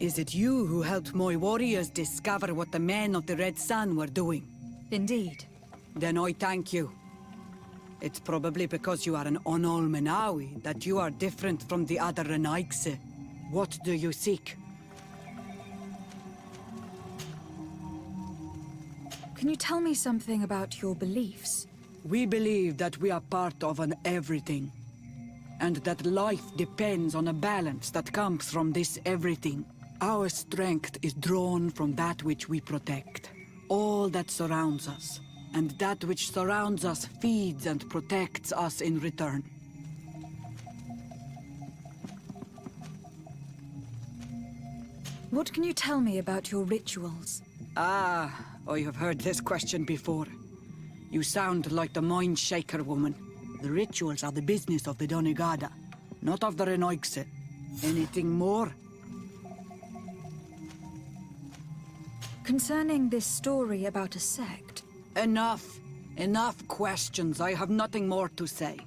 Is it you who helped my warriors discover what the men of the Red Sun were doing? Indeed. Then I thank you. It's probably because you are an Onolmenawi that you are different from the other Renaigse. What do you seek? Can you tell me something about your beliefs? We believe that we are part of an everything, and that life depends on a balance that comes from this everything. Our strength is drawn from that which we protect, all that surrounds us, and that which surrounds us feeds and protects us in return. What can you tell me about your rituals? Ah, I have heard this question before. You sound like the Mind Shaker woman. The rituals are the business of the Donegada, not of the Renoigse. Anything more? Concerning this story about a sect... Enough! Enough questions. I have nothing more to say.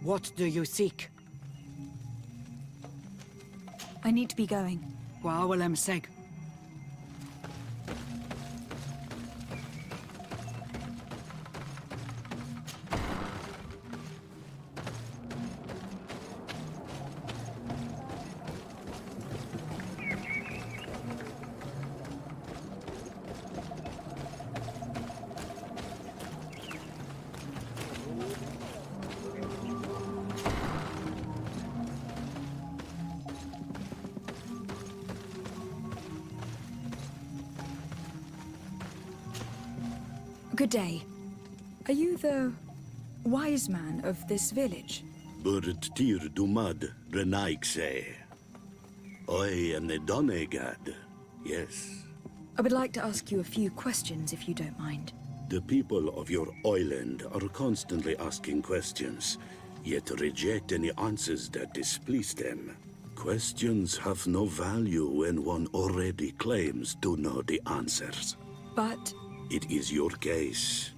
What do you seek? I need to be going. Wa'awalem seg. Good day. Are you the wise man of this village? Burt Tir Dumad Renaigse. I am the Donegad, yes. I would like to ask you a few questions, if you don't mind. The people of your island are constantly asking questions, yet reject any answers that displease them. Questions have no value when one already claims to know the answers. But... It is your case.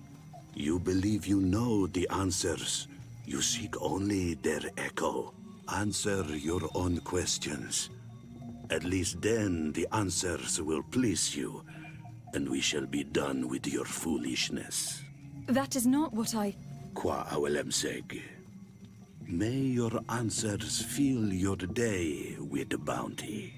You believe you know the answers. You seek only their echo. Answer your own questions. At least then the answers will please you, and we shall be done with your foolishness. that is not what I... Qua awelemseg. May your answers fill your day with bounty.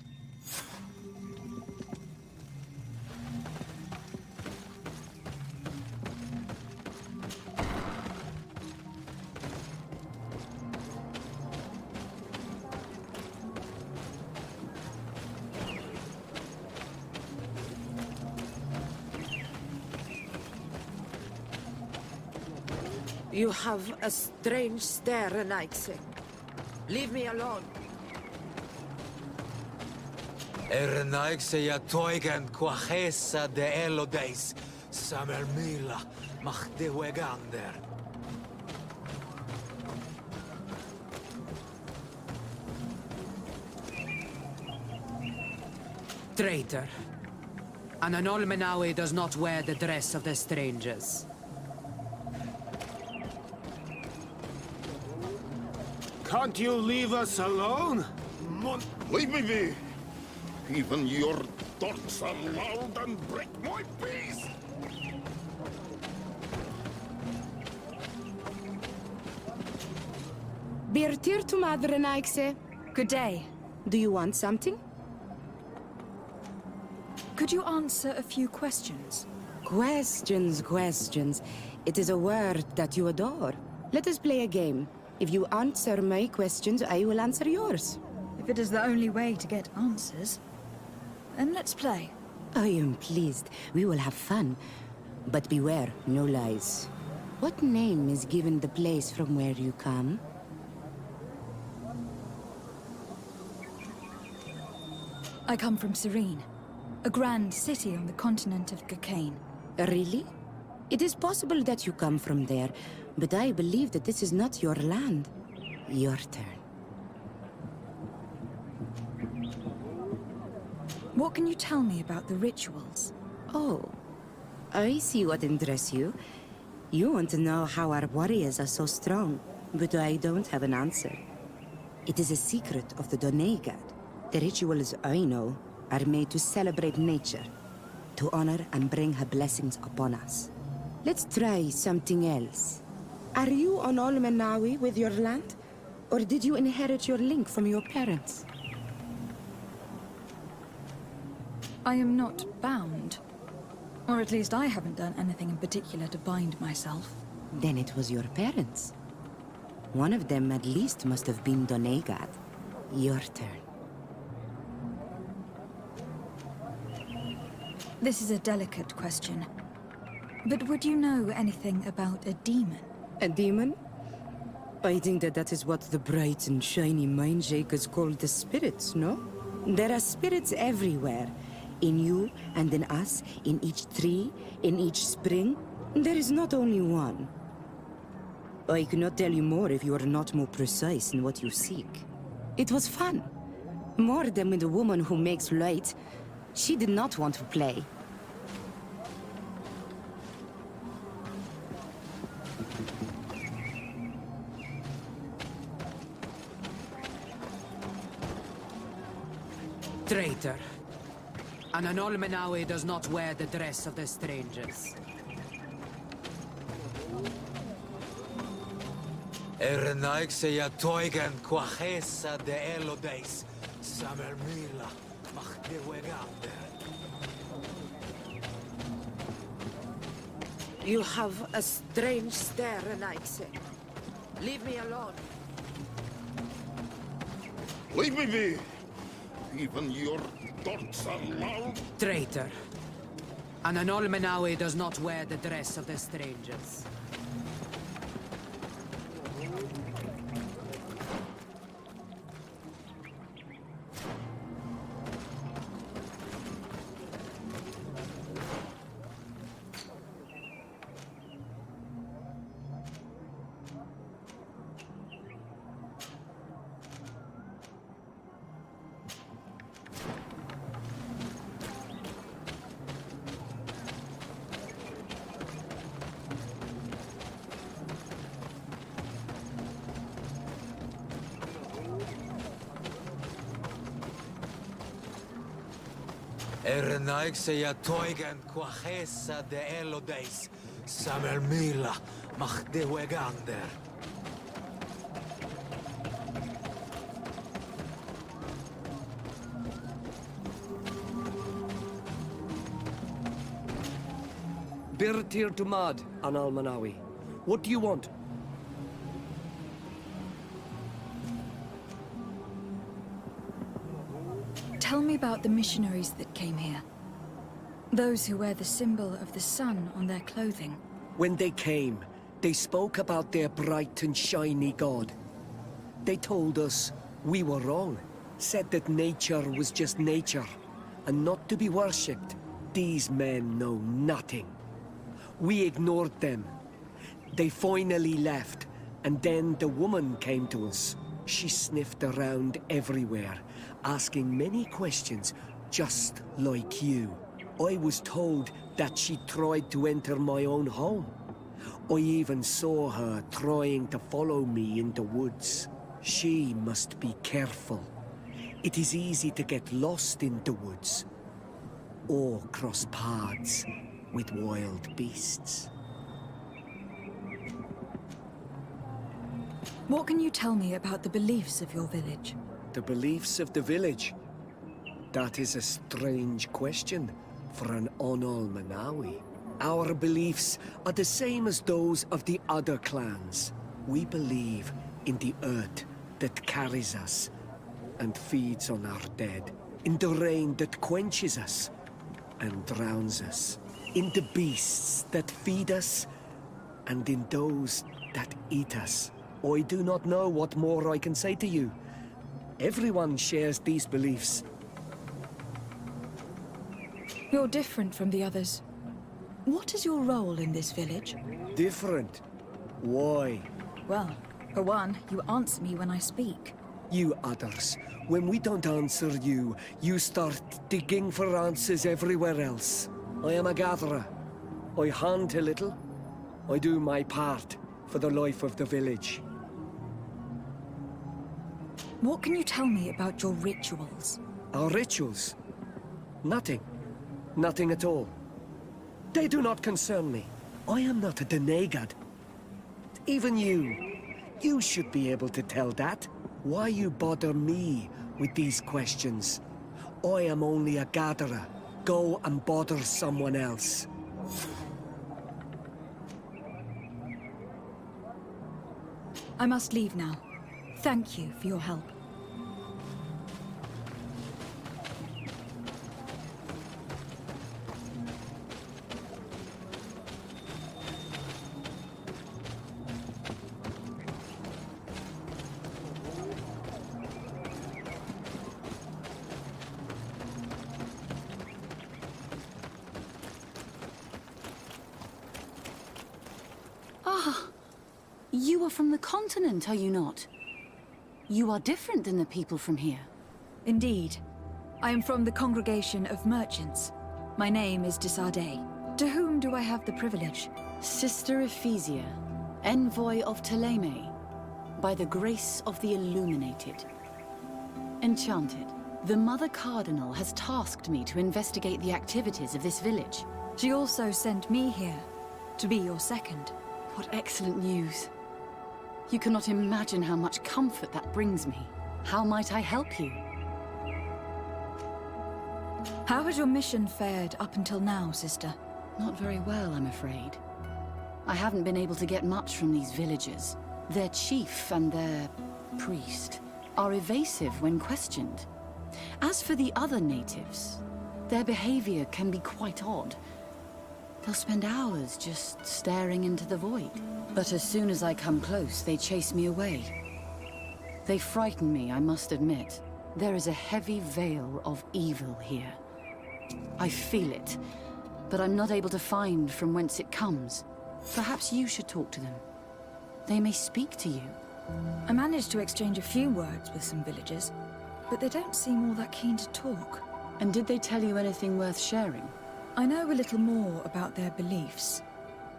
You have a strange stare, Renaigse. Leave me alone. Renaigse toigen quachesa de elodeis, samermila machde wegander. Traitor. An Onolmenawi does not wear the dress of the strangers. Can't you leave us alone? Leave me be! Even your thoughts are loud and break my peace! Birtir to Madre Naikse. Good day. Do you want something? Could you answer a few questions? Questions. It is a word that you adore. Let us play a game. If you answer my questions, I will answer yours. If it is the only way to get answers, then let's play. I am pleased. We will have fun. But beware, no lies. What name is given the place from where you come? I come from Serene, a grand city on the continent of Cocaine. Really? It is possible that you come from there, but I believe that this is not your land. Your turn. What can you tell me about the rituals? Oh, I see what interests you. You want to know how our warriors are so strong, but I don't have an answer. It is a secret of the Donai God. The rituals I know are made to celebrate nature, to honor and bring her blessings upon us. Let's try something else. Are you on Olmenawi with your land? Or did you inherit your link from your parents? I am not bound. Or at least I haven't done anything in particular to bind myself. Then it was your parents. One of them at least must have been Donai God. Your turn. This is a delicate question. But would you know anything about a demon? A demon? I think that is what the bright and shiny mind shakers call the spirits, no? There are spirits everywhere. In you and in us, in each tree, in each spring. There is not only one. I cannot tell you more if you are not more precise in what you seek. It was fun. More than with the woman who makes light. She did not want to play. Traitor. An Olmenawi does not wear the dress of the strangers. Ernaixeia toigen quachesa de elodeis, samermila, machtewegander. You have a strange stare, Renaixe. Leave me alone. Leave me be. Even your thoughts are loud. Traitor. An Olmenawi does not wear the dress of the strangers. Ernaixeia toigen quachesa de elodeis, samermila, machtewegander. Birtir to Mad, an Almanawi. What do you want? Tell me about the missionaries that came here. Those who wear the symbol of the sun on their clothing. When they came, they spoke about their bright and shiny god. They told us we were wrong, said that nature was just nature, and not to be worshipped. These men know nothing. We ignored them. They finally left, and then the woman came to us. She sniffed around everywhere, asking many questions, just like you. I was told that she tried to enter my own home. I even saw her trying to follow me in the woods. She must be careful. It is easy to get lost in the woods, or cross paths with wild beasts. What can you tell me about the beliefs of your village? The beliefs of the village? That is a strange question for an Onol-Manawi. Our beliefs are the same as those of the other clans. We believe in the earth that carries us and feeds on our dead, in the rain that quenches us and drowns us, in the beasts that feed us and in those that eat us. I do not know what more I can say to you. Everyone shares these beliefs. You're different from the others. What is your role in this village? Different? Why? Well, for one, you answer me when I speak. You others, when we don't answer you, you start digging for answers everywhere else. I am a gatherer. I hunt a little. I do my part for the life of the village. What can you tell me about your rituals? Our rituals? Nothing. Nothing at all. They do not concern me. I am not a denegad. Even you should be able to tell that. Why you bother me with these questions? I am only a gatherer. Go and bother someone else. I must leave now. Thank you for your help. You are from the continent, are you not? You are different than the people from here. Indeed. I am from the congregation of merchants. My name is Desade. To whom do I have the privilege? Sister Ephesia, envoy of Ptolemy, by the grace of the illuminated. Enchanted, the Mother Cardinal has tasked me to investigate the activities of this village. She also sent me here, to be your second. What excellent news. You cannot imagine how much comfort that brings me. How might I help you? How has your mission fared up until now, sister? Not very well, I'm afraid. I haven't been able to get much from these villagers. Their chief and their priest are evasive when questioned. As for the other natives, their behavior can be quite odd. They'll spend hours just staring into the void. But as soon as I come close, they chase me away. They frighten me, I must admit. There is a heavy veil of evil here. I feel it, but I'm not able to find from whence it comes. Perhaps you should talk to them. They may speak to you. I managed to exchange a few words with some villagers, but they don't seem all that keen to talk. And did they tell you anything worth sharing? I know a little more about their beliefs.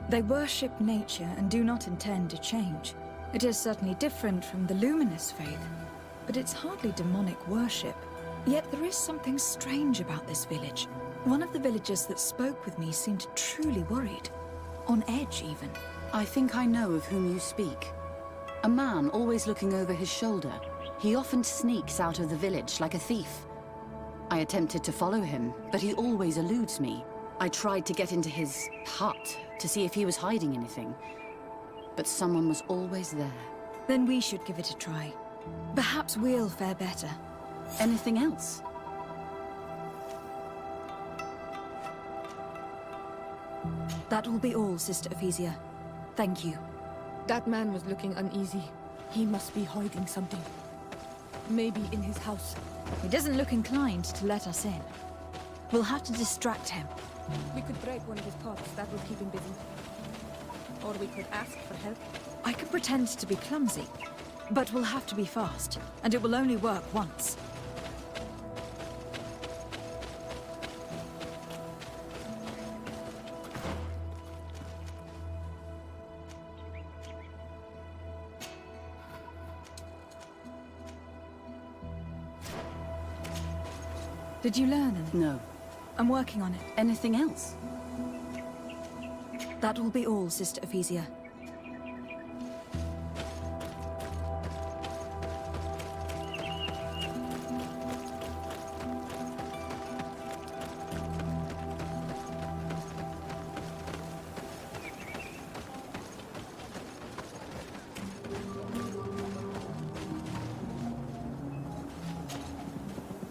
They worship nature and do not intend to change. It is certainly different from the luminous faith, but it's hardly demonic worship. Yet there is something strange about this village. One of the villagers that spoke with me seemed truly worried. On edge, even. I think I know of whom you speak. A man always looking over his shoulder. He often sneaks out of the village like a thief. I attempted to follow him, but he always eludes me. I tried to get into his hut to see if he was hiding anything, but someone was always there. Then we should give it a try. Perhaps we'll fare better. Anything else? That will be all, Sister Ephesia. Thank you. That man was looking uneasy. He must be hiding something. Maybe in his house. He doesn't look inclined to let us in. We'll have to distract him. We could break one of his pots. That will keep him busy. Or we could ask for help. I can pretend to be clumsy, but we'll have to be fast, and it will only work once. Did you learn anything? No. I'm working on it. Anything else? That will be all, Sister Ephesia.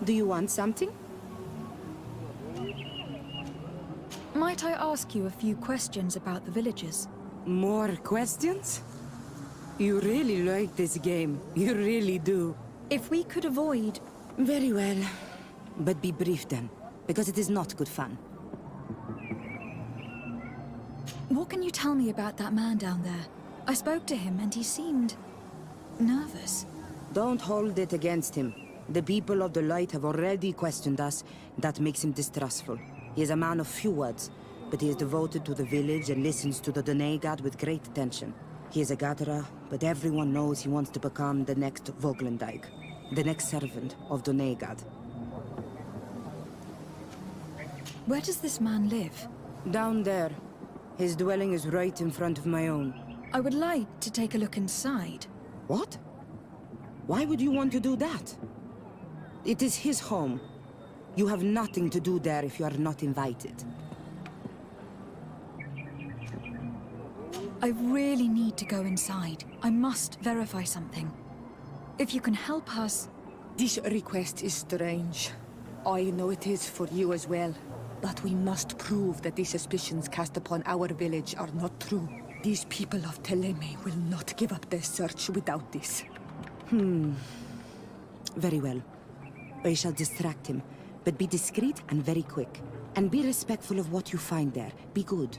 Do you want something? Might I ask you a few questions about the villagers? More questions? You really like this game. You really do. If we could avoid... Very well. But be brief then, because it is not good fun. What can you tell me about that man down there? I spoke to him and he seemed... nervous. Don't hold it against him. The people of the light have already questioned us. That makes him distrustful. He is a man of few words. but he is devoted to the village and listens to the Dene god with great attention. He is a gatherer, but everyone knows he wants to become the next Voglendijk, the next servant of Dene god. Where does this man live? Down there. His dwelling is right in front of my own. I would like to take a look inside. What? Why would you want to do that? It is his home. You have nothing to do there if you are not invited. I really need to go inside. I must verify something. If you can help us... This request is strange. I know it is for you as well. But we must prove that the suspicions cast upon our village are not true. These people of Teleme will not give up their search without this. Very well. I shall distract him, but be discreet and very quick. And be respectful of what you find there. Be good.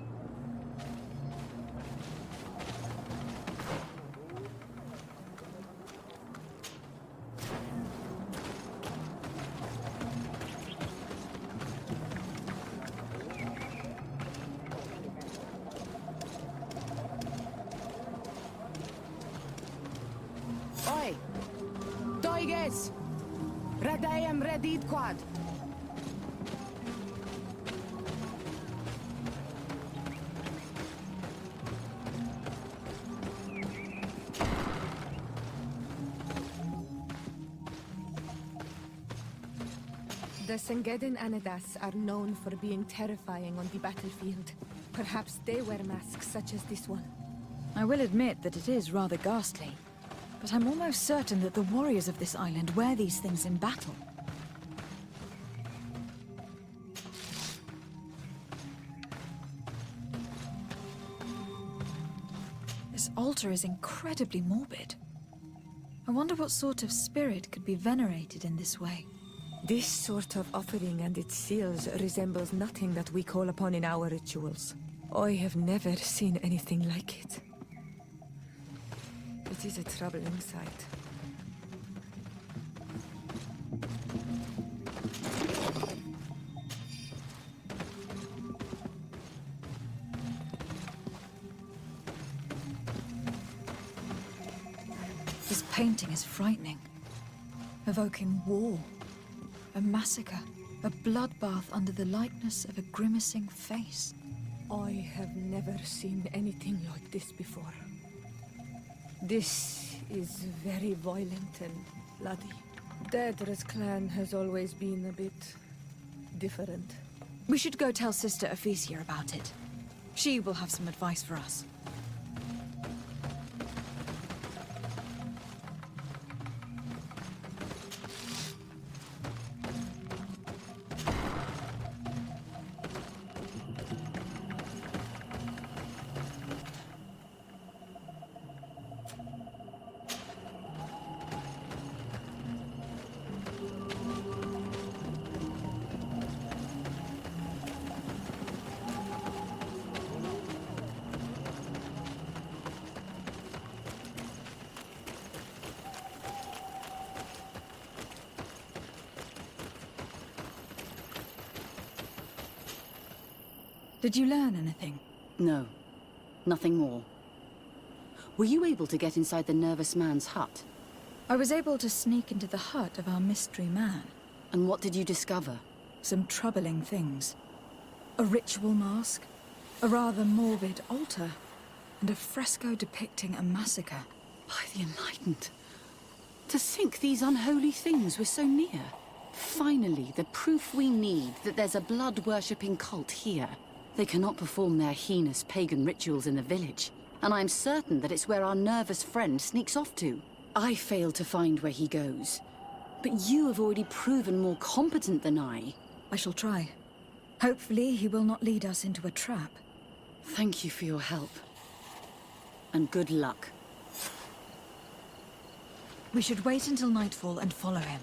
Oi! Toiges! Radayam Redid Quad! The Sengedin Anadas are known for being terrifying on the battlefield. Perhaps they wear masks such as this one. I will admit that it is rather ghastly. But I'm almost certain that the warriors of this island wear these things in battle. This altar is incredibly morbid. I wonder what sort of spirit could be venerated in this way. This sort of offering and its seals resembles nothing that we call upon in our rituals. I have never seen anything like it. It is a troubling sight. This painting is frightening, evoking war, a massacre, a bloodbath under the likeness of a grimacing face. I have never seen anything like this before. This is very violent and bloody. Daedra's clan has always been a bit different. We should go tell Sister Ephesia about it. She will have some advice for us. Did you learn anything? No. Nothing more. Were you able to get inside the nervous man's hut? I was able to sneak into the hut of our mystery man. And what did you discover? Some troubling things. A ritual mask, a rather morbid altar, and a fresco depicting a massacre. By the Enlightened. To think these unholy things were so near. Finally, the proof we need that there's a blood-worshipping cult here. They cannot perform their heinous pagan rituals in the village, and I'm certain that it's where our nervous friend sneaks off to. I failed to find where he goes, but you have already proven more competent than I. I shall try. Hopefully he will not lead us into a trap. Thank you for your help. And good luck. We should wait until nightfall and follow him.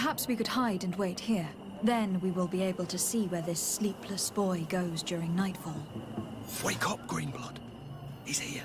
Perhaps we could hide and wait here. Then we will be able to see where this sleepless boy goes during nightfall. Wake up, Greenblood. He's here.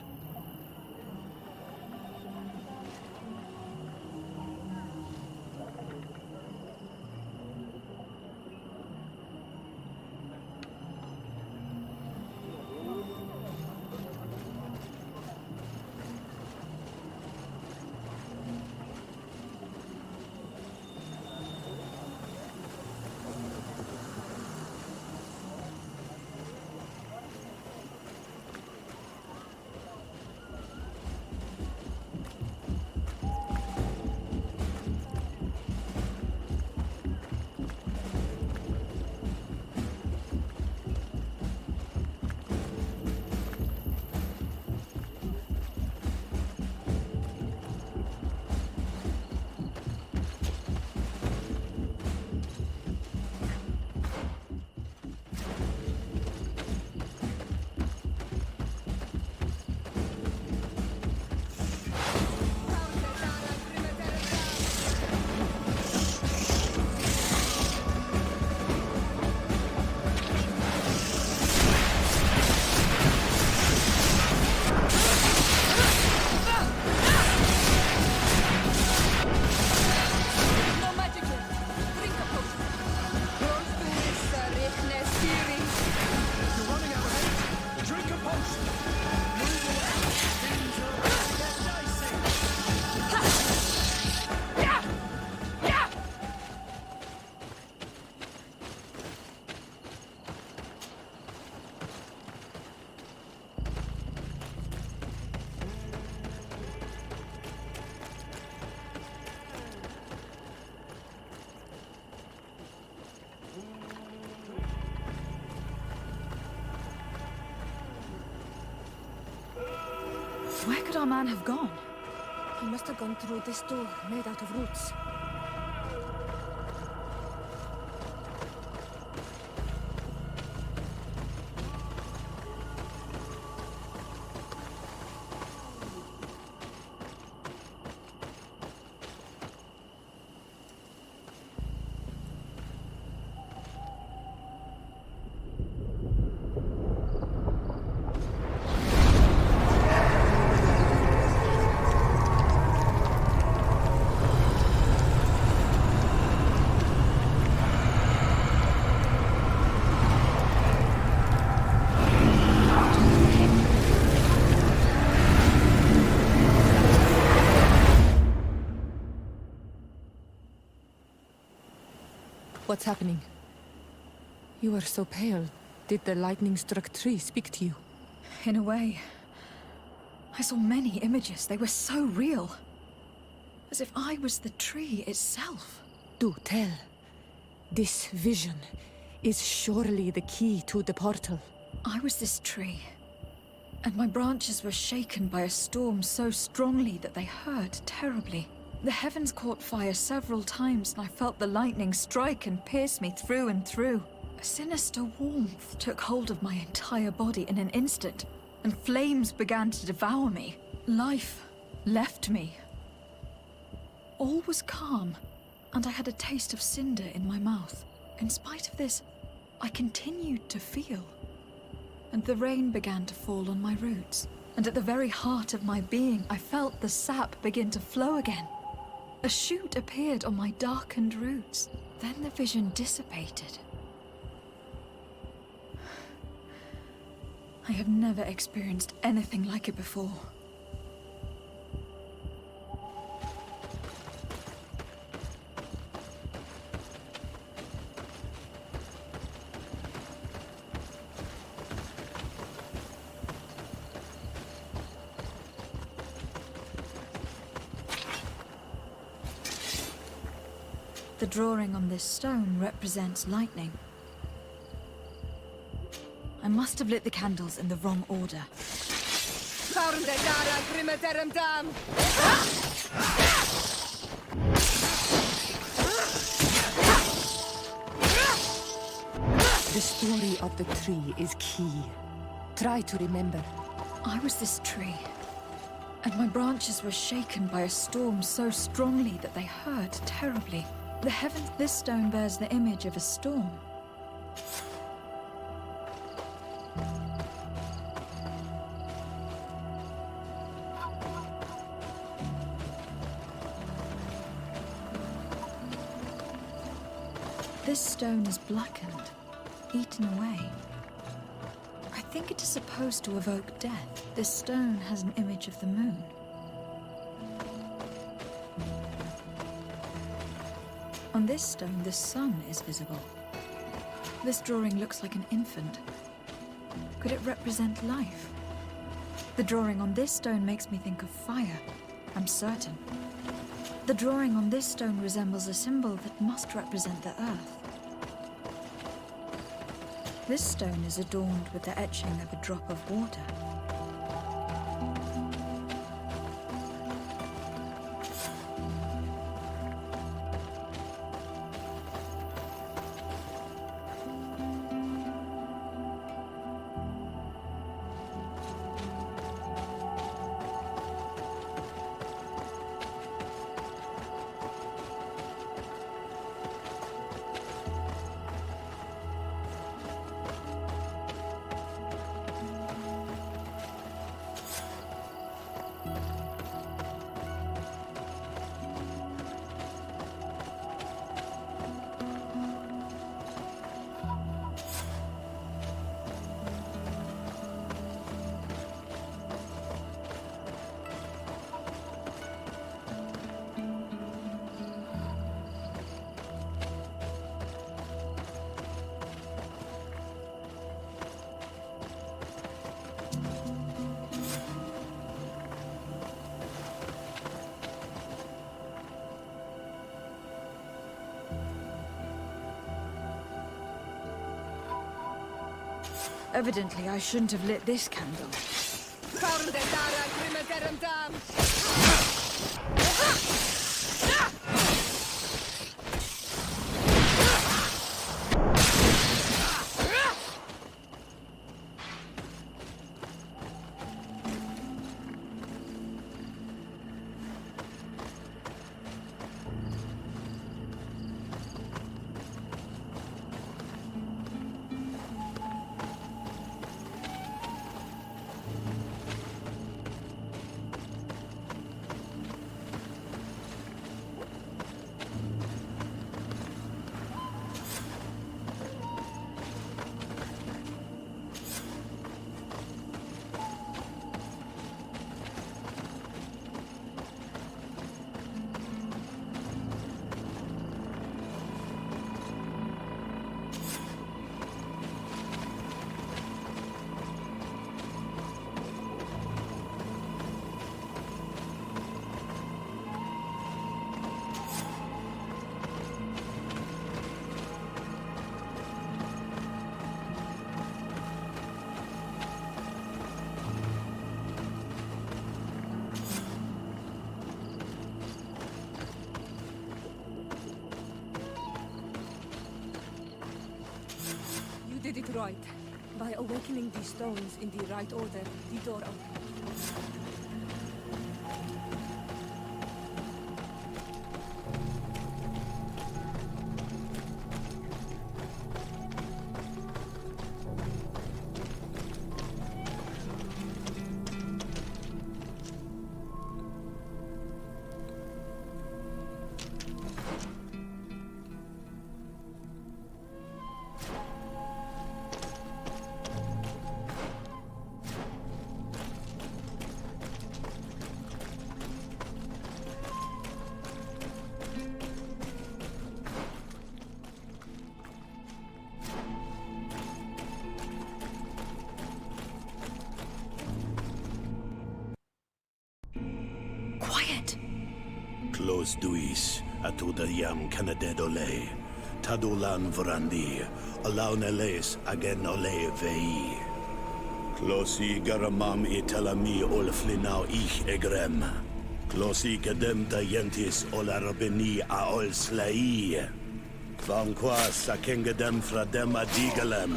Where could our man have gone? He must have gone through this door, made out of roots. What's happening? You are so pale. Did the lightning-struck tree speak to you? In a way. I saw many images. They were so real. As if I was the tree itself. Do tell. This vision is surely the key to the portal. I was this tree. And my branches were shaken by a storm so strongly that they hurt terribly. The heavens caught fire several times, and I felt the lightning strike and pierce me through and through. A sinister warmth took hold of my entire body in an instant, and flames began to devour me. Life left me. All was calm, and I had a taste of cinder in my mouth. In spite of this, I continued to feel. And the rain began to fall on my roots, and at the very heart of my being, I felt the sap begin to flow again. A shoot appeared on my darkened roots. Then the vision dissipated. I have never experienced anything like it before. The drawing on this stone represents lightning. I must have lit the candles in the wrong order. The story of the tree is key. Try to remember. I was this tree, and my branches were shaken by a storm so strongly that they hurt terribly. The heavens. This stone bears the image of a storm. This stone is blackened, eaten away. I think it is supposed to evoke death. This stone has an image of the moon. On this stone, the sun is visible. This drawing looks like an infant. Could it represent life? The drawing on this stone makes me think of fire. I'm certain. The drawing on this stone resembles a symbol that must represent the earth. This stone is adorned with the etching of a drop of water. Evidently, I shouldn't have lit this candle. You did it right. By awakening these stones in the right order, the door opened. Close duis, atudayam canadedole, tadulan vrandi, alauneles agen ole vei. Closi garamam italami olflinau ich egrem. Closi cadem tayentis olarabeni aol slai. Vanquas akengedem fradem adigalem.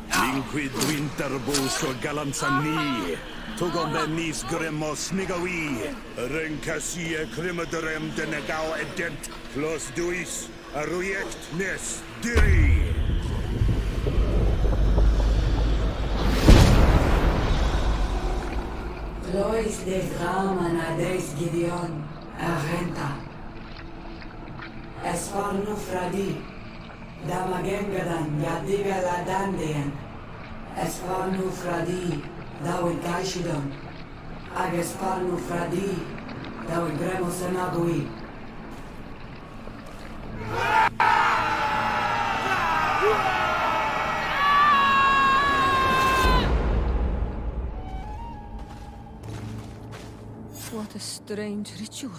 Linquid winterbus o galamsani. Tugomenis gremos nigawi. Rencasie crimaderem denegao edent. Clos duis. Arujekt nes diri. Lois des Raman ades Gideon, Argenta. Tir-Fradi, Damagengadan, Yadiga Ladandian. Tir-Fradi, Dawin Kaishidon. Tir-Fradi, Dawin Gremosenabui. What a strange ritual.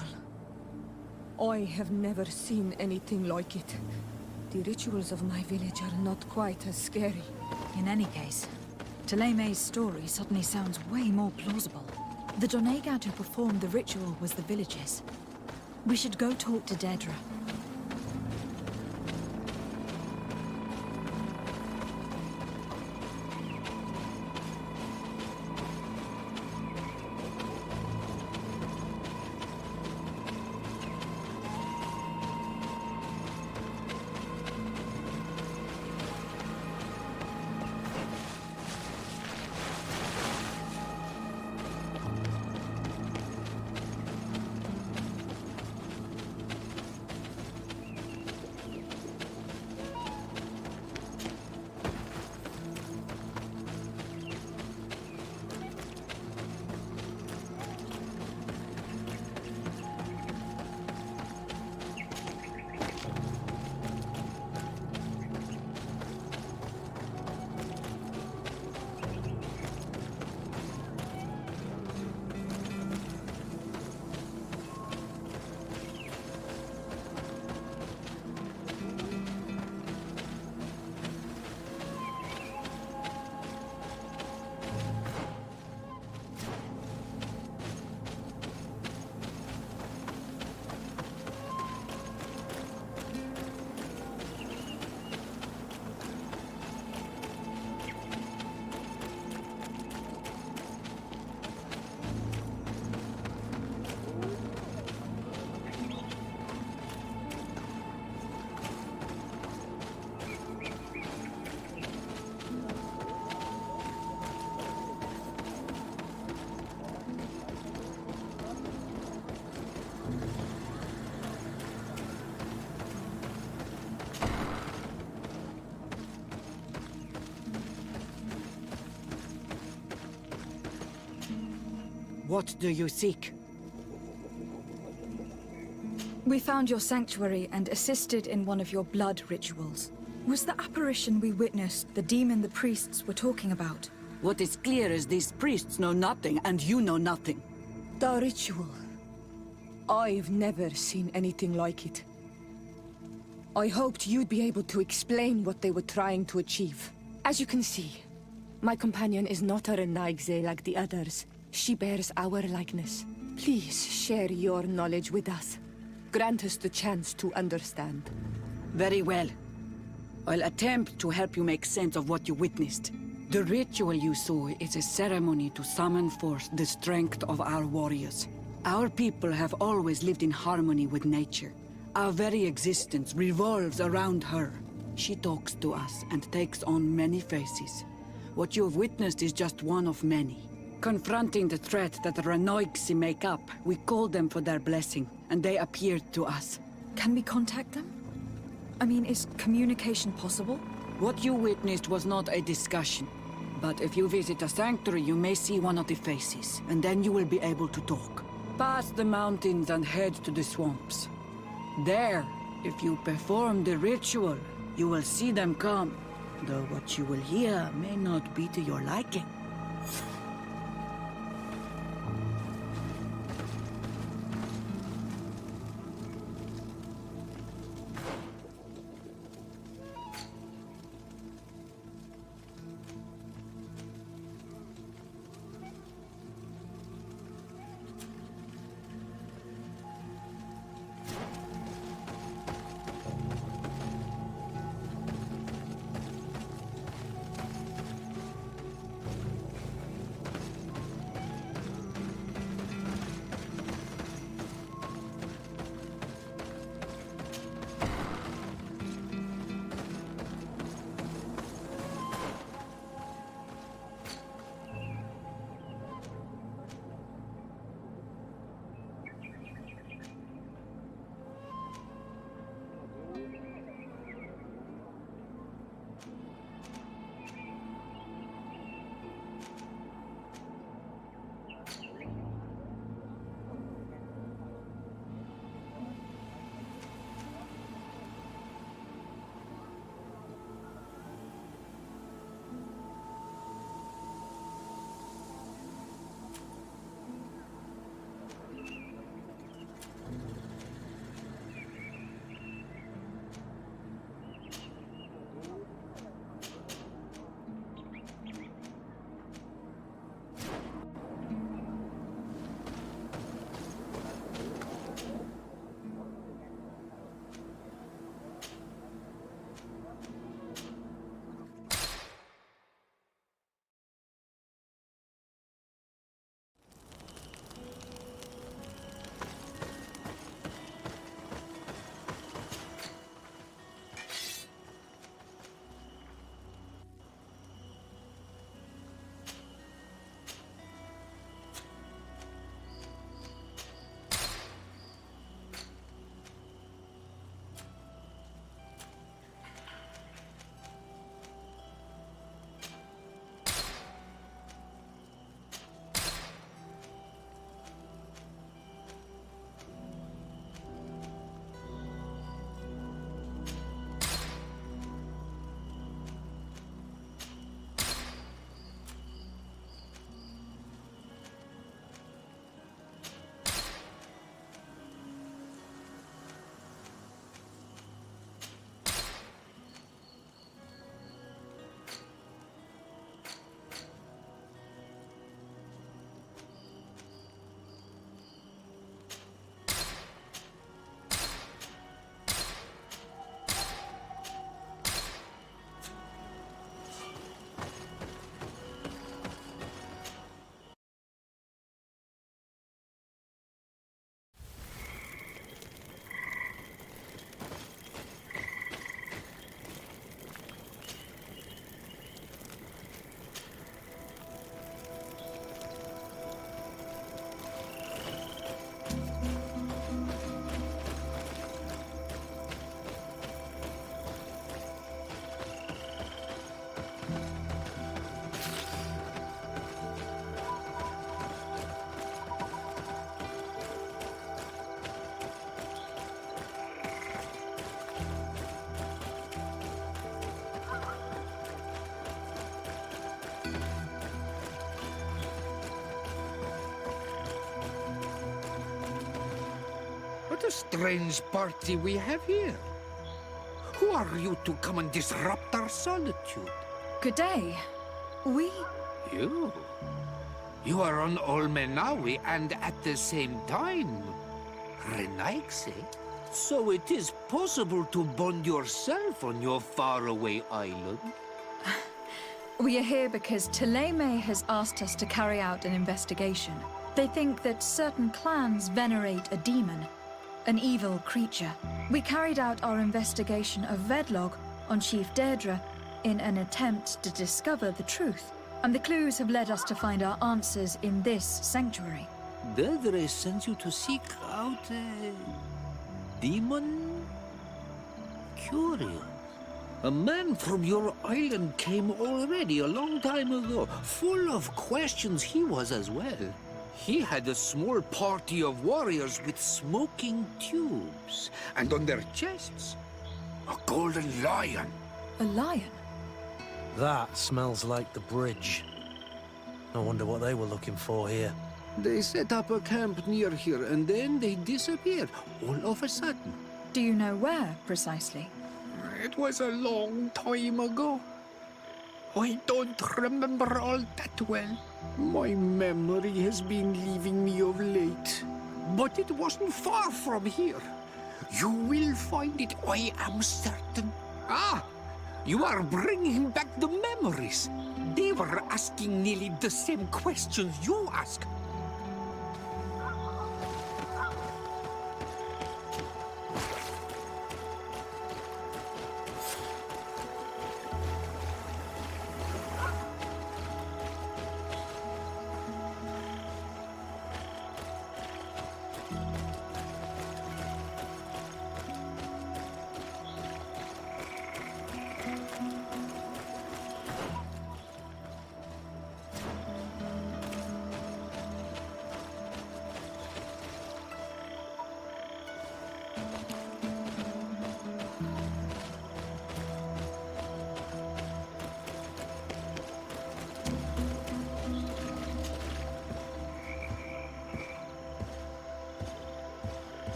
I have never seen anything like it. The rituals of my village are not quite as scary. In any case, Teleme's story suddenly sounds way more plausible. The Donegad who performed the ritual was the villagers. We should go talk to Dedra. What do you seek? We found your sanctuary and assisted in one of your blood rituals. Was the apparition we witnessed the demon the priests were talking about? What is clear is these priests know nothing, and you know nothing. The ritual. I've never seen anything like it. I hoped you'd be able to explain what they were trying to achieve. As you can see, my companion is not a Renaigze like the others. She bears our likeness. Please share your knowledge with us. Grant us the chance to understand. Very well. I'll attempt to help you make sense of what you witnessed. The ritual you saw is a ceremony to summon forth the strength of our warriors. Our people have always lived in harmony with nature. Our very existence revolves around her. She talks to us and takes on many faces. What you have witnessed is just one of many. Confronting the threat that the Renoigsi make up, we called them for their blessing, and they appeared to us. Can we contact them? I mean, is communication possible? What you witnessed was not a discussion. But if you visit a sanctuary, you may see one of the faces, and then you will be able to talk. Pass the mountains and head to the swamps. There, if you perform the ritual, you will see them come, though what you will hear may not be to your liking. strange party we have here? Who are you to come and disrupt our solitude? Good day. We... You? You are on Olmenawi and at the same time, Renaigse. So it is possible to bond yourself on your faraway island? We are here because Thélème has asked us to carry out an investigation. They think that certain clans venerate a demon, an evil creature. We carried out our investigation of Vedlog on Chief Deirdre in an attempt to discover the truth, and the clues have led us to find our answers in this sanctuary. Deirdre sent you to seek out a demon? Curious. A man from your island came already a long time ago. Full of questions he was as well. He had a small party of warriors with smoking tubes. And on their chests, a golden lion. A lion? That smells like the bridge. I wonder what they were looking for here. They set up a camp near here and then they disappeared all of a sudden. Do you know where, precisely? It was a long time ago. I don't remember all that well. My memory has been leaving me of late. But it wasn't far from here. You will find it, I am certain. Ah! You are bringing back the memories. They were asking nearly the same questions you ask.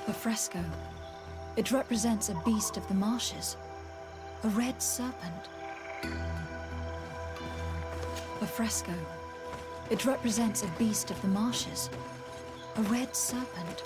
A fresco. It represents a beast of the marshes. A red serpent. A fresco. It represents a beast of the marshes. A red serpent.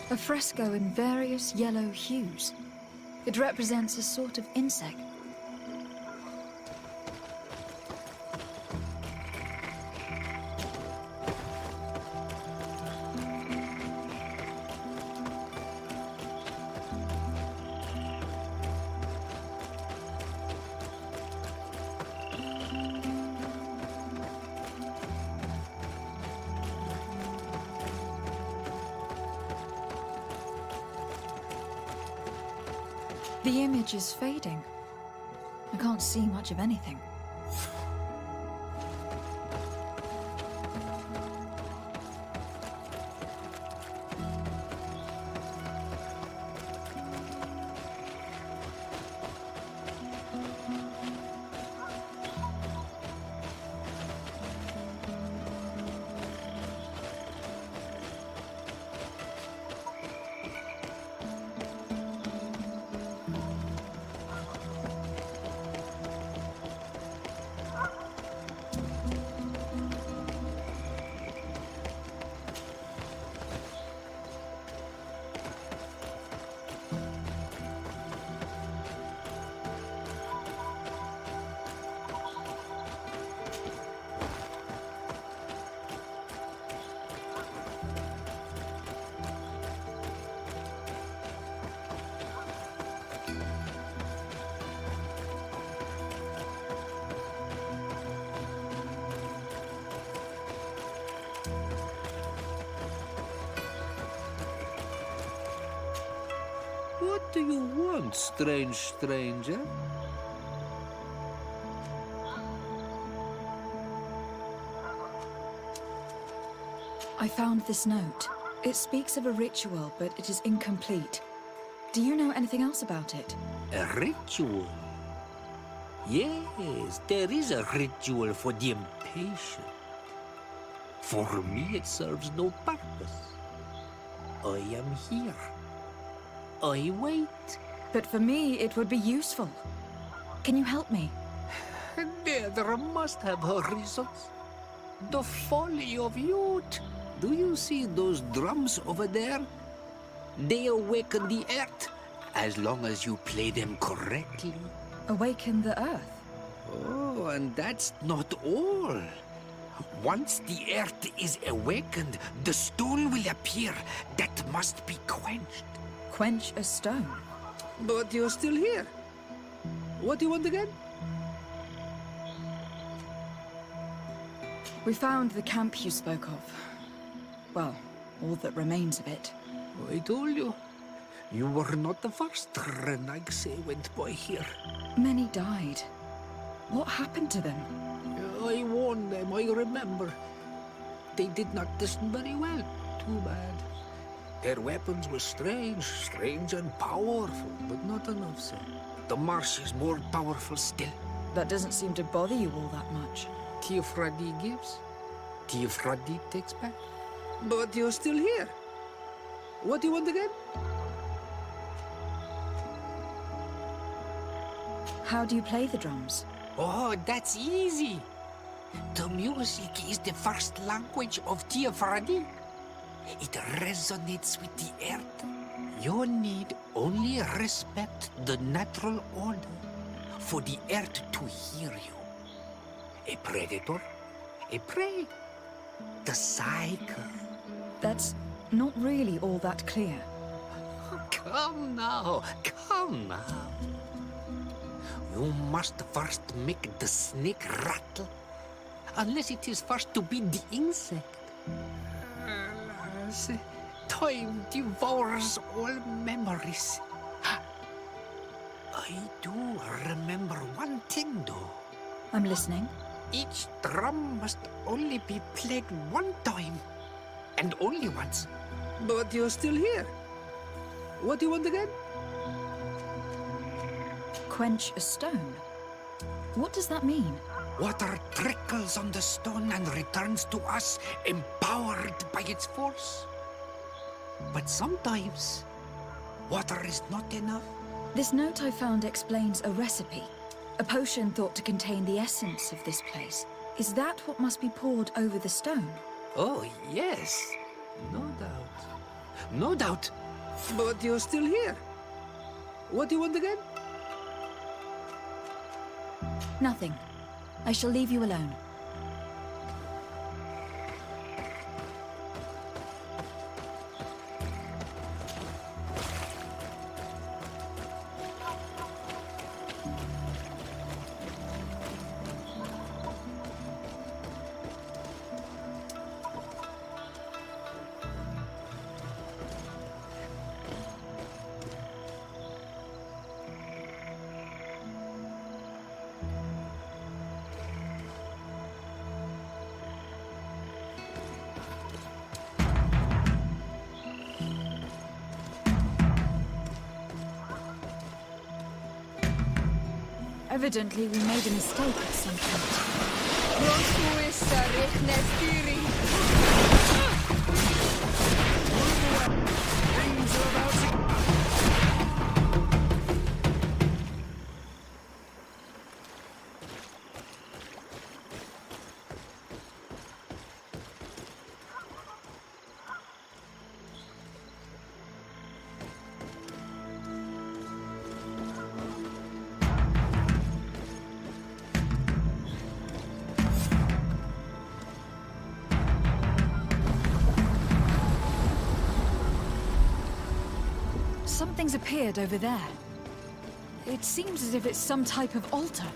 A fresco in various yellow hues. It represents a sort of insect. The image is fading. I can't see much of anything. do you want, strange stranger? I found this note. It speaks of a ritual, but it is incomplete. Do you know anything else about it? A ritual? Yes, there is a ritual for the impatient. For me, it serves no purpose. I am here. I wait. But for me, it would be useful. Can you help me? There must have her reasons. The folly of youth. Do you see those drums over there? They awaken the earth, as long as you play them correctly. Awaken the earth? Oh, and that's not all. Once the earth is awakened, the stone will appear that must be quenched. Quench a stone? But you're still here. What do you want again? We found the camp you spoke of. Well, all that remains of it. I told you. You were not the first Renaigse went by here. Many died. What happened to them? I warned them, I remember. They did not listen very well. Too bad. Their weapons were strange and powerful, but not enough so. The marsh is more powerful still. That doesn't seem to bother you all that much. Tir-Fradi gives, Tir-Fradi takes back. But you're still here. What do you want again? How do you play the drums? Oh, that's easy. The music is the first language of Tir-Fradi. It resonates with the earth. You need only respect the natural order for the earth to hear you. A predator, a prey, the cycle. That's not really all that clear. Come now, come now. You must first make the snake rattle, unless it is first to be the insect. Alas, time devours all memories. I do remember one thing, though. I'm listening. Each drum must only be played one time, and only once. But you're still here. What do you want again? Quench a stone? What does that mean? Water trickles on the stone and returns to us, empowered by its force. But sometimes, water is not enough. This note I found explains a recipe. A potion thought to contain the essence of this place. Is that what must be poured over the stone? Oh, yes. No doubt. No doubt. But you're still here. What do you want again? Nothing. I shall leave you alone. Evidently, we made a mistake at some Something's appeared over there. It seems as if it's some type of altar.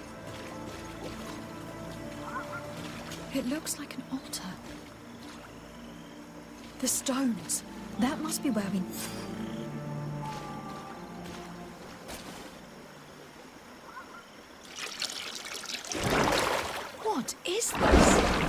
It looks like an altar. The stones. That must be where we... What is this?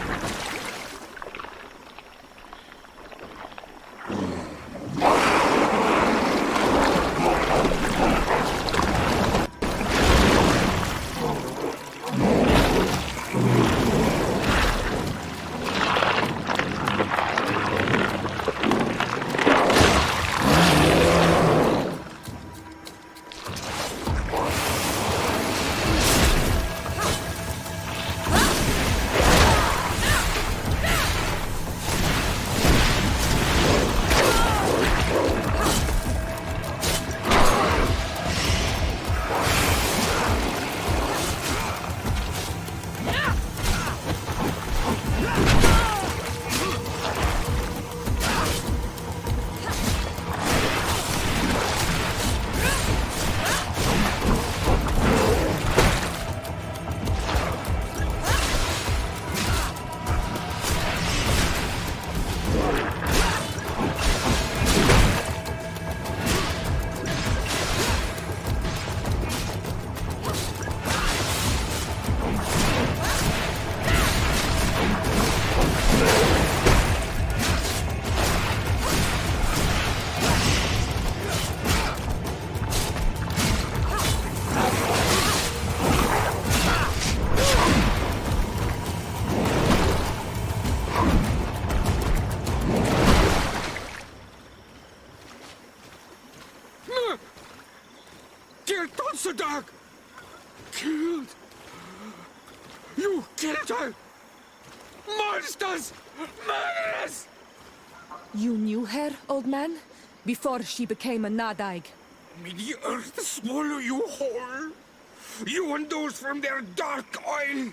Killed! You killed her! Monsters! Murderers! You knew her, old man? Before she became a Nadaig? May the earth swallow you whole! You and those from their dark oil!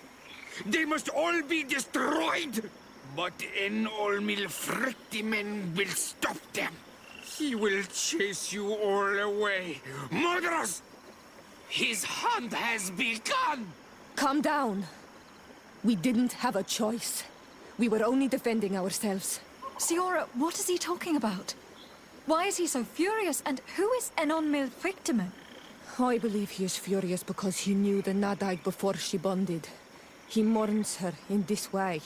They must all be destroyed! But Enolmil Frictimen will stop them! He will chase you all away! Murderers! His hunt has begun! Calm down. We didn't have a choice. We were only defending ourselves. Siora, what is he talking about? Why is he so furious, and who is Enonmil Frictimen? I believe he is furious because he knew the Nadaig before she bonded. He mourns her in this way.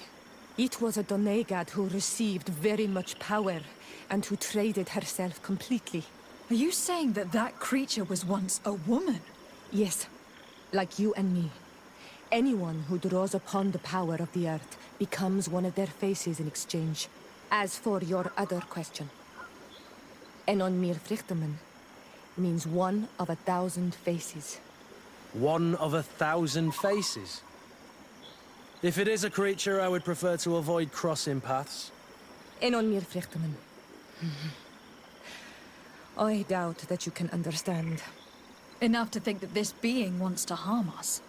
It was a Doneigad who received very much power, and who traded herself completely. Are you saying that that creature was once a woman? Yes, like you and me. Anyone who draws upon the power of the earth becomes one of their faces in exchange. As for your other question, Enonmir Frichtemen means one of 1,000 faces. One of 1,000 faces? If it is a creature, I would prefer to avoid crossing paths. Enonmir Frichtemen. I doubt that you can understand. Enough to think that this being wants to harm us.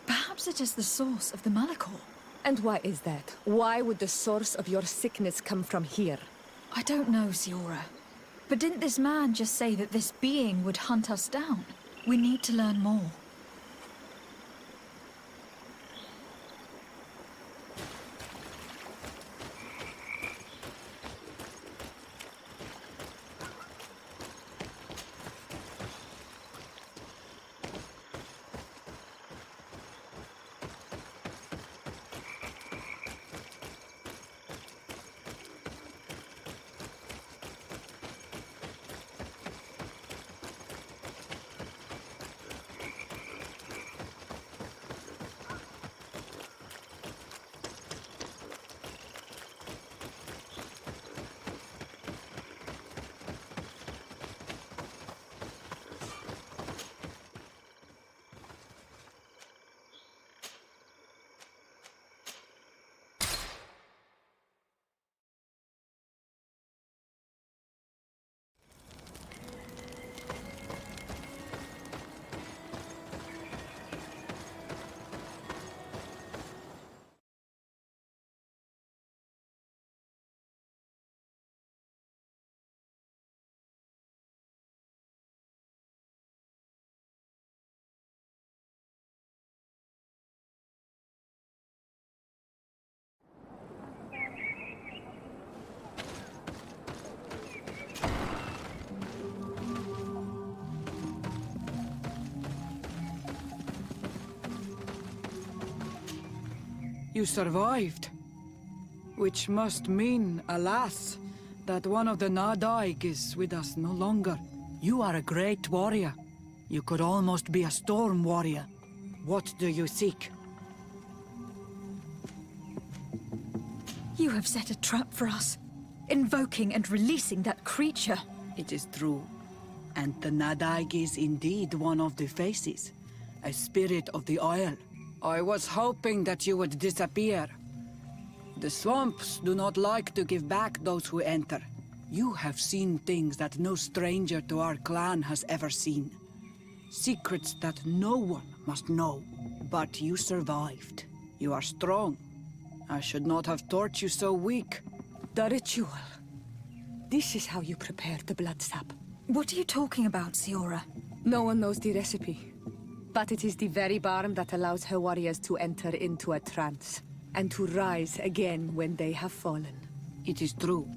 Perhaps it is the source of the Malachor. And why is that? Why would the source of your sickness come from here? I don't know, Siora. But didn't this man just say that this being would hunt us down? We need to learn more. You survived. Which must mean, alas, that one of the Nadaig is with us no longer. You are a great warrior. You could almost be a storm warrior. What do you seek? You have set a trap for us, invoking and releasing that creature. It is true. And the Nadaig is indeed one of the faces, a spirit of the Isle. I was hoping that you would disappear. The swamps do not like to give back those who enter. You have seen things that no stranger to our clan has ever seen. Secrets that no one must know. But you survived. You are strong. I should not have thought you so weak. The ritual. This is how you prepare the blood sap. What are you talking about, Siora? No one knows the recipe. But it is the very barm that allows her warriors to enter into a trance, and to rise again when they have fallen. It is true.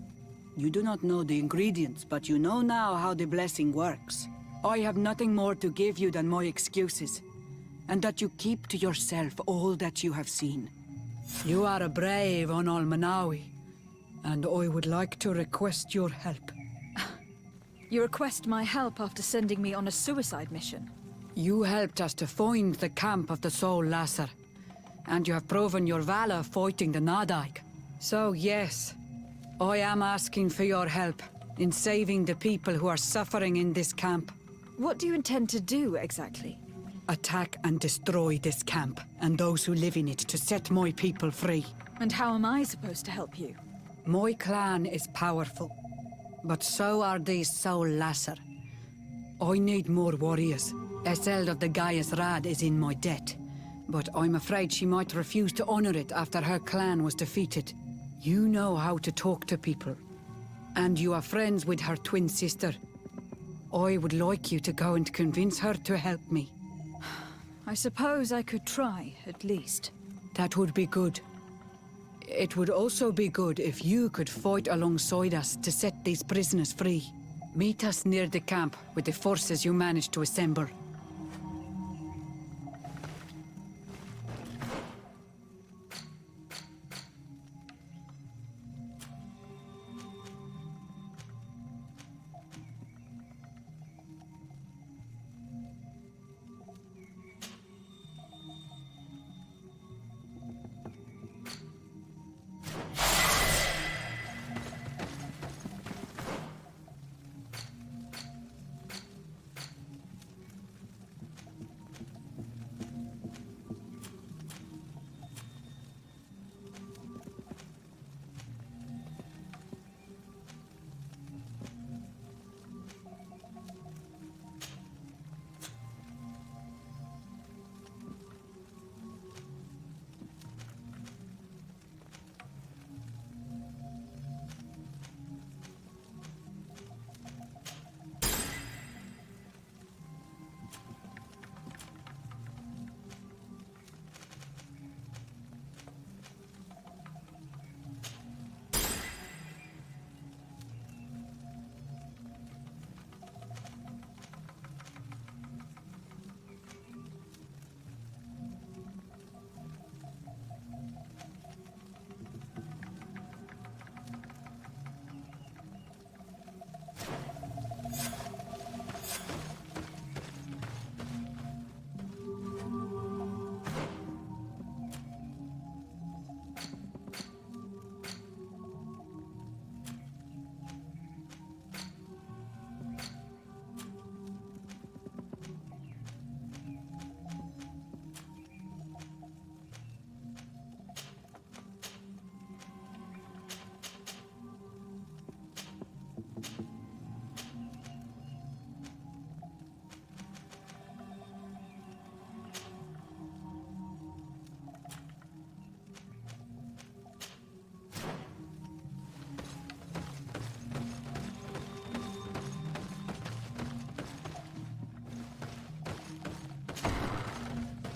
You do not know the ingredients, but you know now how the blessing works. I have nothing more to give you than my excuses, and that you keep to yourself all that you have seen. You are a brave on Almanawi, and I would like to request your help. You request my help after sending me on a suicide mission? You helped us to find the camp of the Soul Lasser, and you have proven your valor fighting the Nadaig. So yes, I am asking for your help in saving the people who are suffering in this camp. What do you intend to do, exactly? Attack and destroy this camp, and those who live in it, to set my people free. And how am I supposed to help you? My clan is powerful, but so are these Soul Lasser. I need more warriors. Eseld of the Gaius Rad is in my debt, but I'm afraid she might refuse to honor it after her clan was defeated. You know how to talk to people, and you are friends with her twin sister. I would like you to go and convince her to help me. I suppose I could try, at least. That would be good. It would also be good if you could fight alongside us to set these prisoners free. Meet us near the camp with the forces you managed to assemble.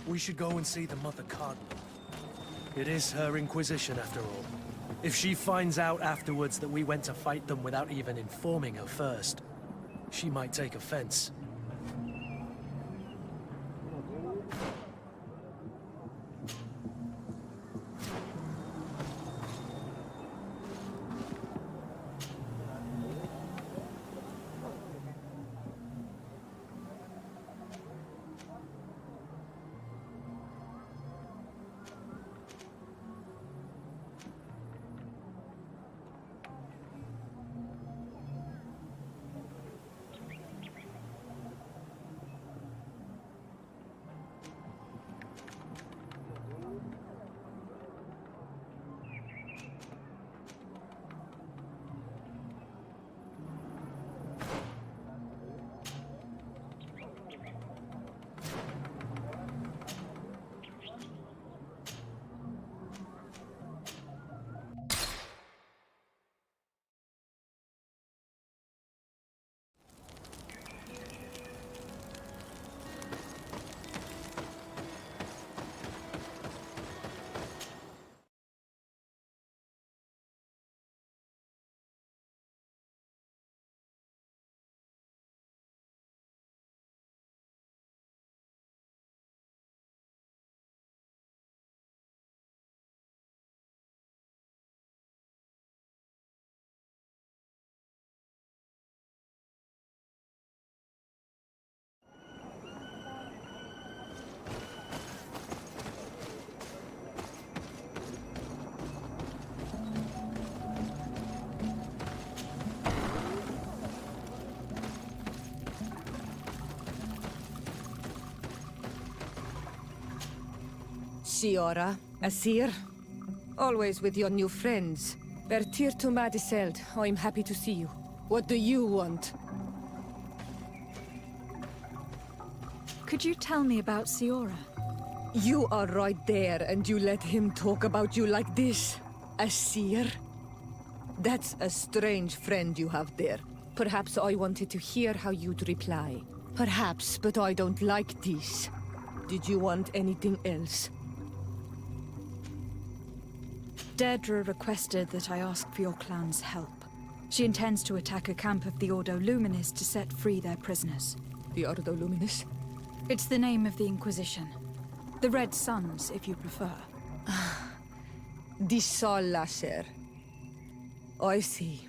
We should go and see the Mother Cardinal. It is her Inquisition, after all. If she finds out afterwards that we went to fight them without even informing her first, she might take offense. Siora, Asir. Always with your new friends. Bertir to Madiseld, I'm happy to see you. What do you want? Could you tell me about Siora? You are right there, and you let him talk about you like this? Asir? That's a strange friend you have there. Perhaps I wanted to hear how you'd reply. Perhaps, but I don't like this. Did you want anything else? Deirdre requested that I ask for your clan's help. She intends to attack a camp of the Ordo Luminis to set free their prisoners. The Ordo Luminis? It's the name of the Inquisition. The Red Suns, if you prefer. The Sol Lasher. I see.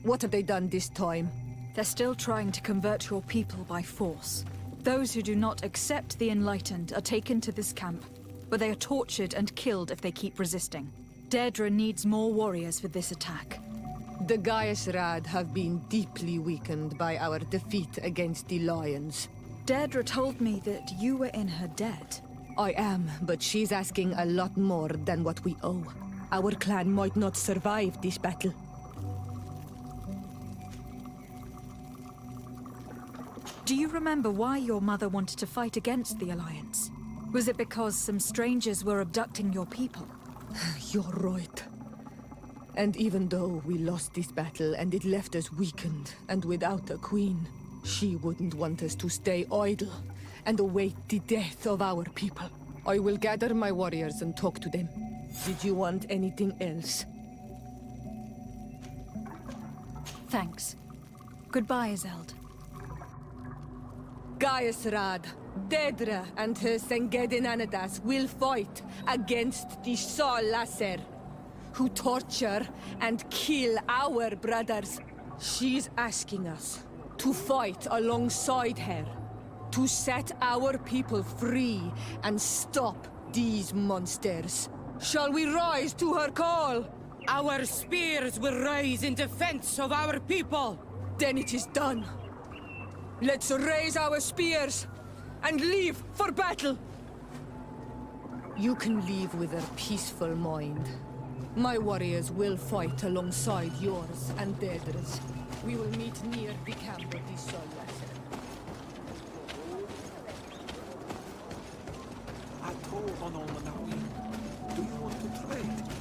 What have they done this time? They're still trying to convert your people by force. Those who do not accept the Enlightened are taken to this camp, where they are tortured and killed if they keep resisting. Deirdre needs more warriors for this attack. The Gaius Rad have been deeply weakened by our defeat against the Lions. Deirdre told me that you were in her debt. I am, but she's asking a lot more than what we owe. Our clan might not survive this battle. Do you remember why your mother wanted to fight against the Alliance? Was it because some strangers were abducting your people? You're right. And even though we lost this battle and it left us weakened and without a queen, she wouldn't want us to stay idle and await the death of our people. I will gather my warriors and talk to them. Did you want anything else? Thanks. Goodbye, Azeld. Gaius Rad, Deirdre and her Sengedin Anadas will fight against the Sol Lasser, who torture and kill our brothers. She's asking us to fight alongside her, to set our people free and stop these monsters. Shall we rise to her call? Our spears will rise in defense of our people. Then it is done. Let's raise our spears and leave for battle. You can leave with a peaceful mind. My warriors will fight alongside yours and Deirdre's. We will meet near the camp of the Sol Lasser. I told on all Manawi. Do you want to trade?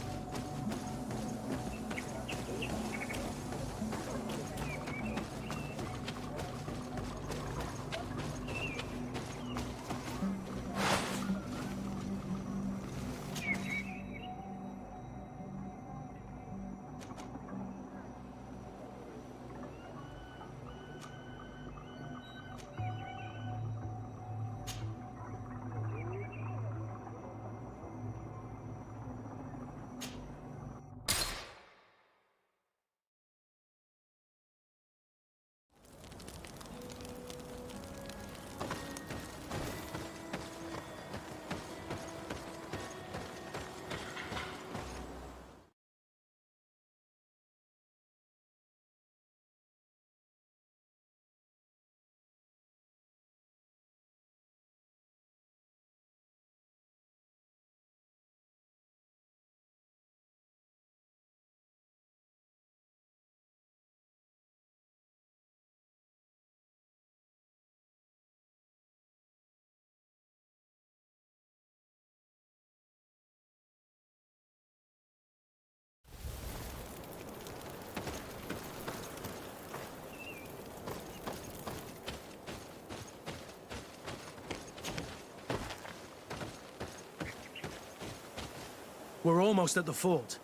We're almost at the fort.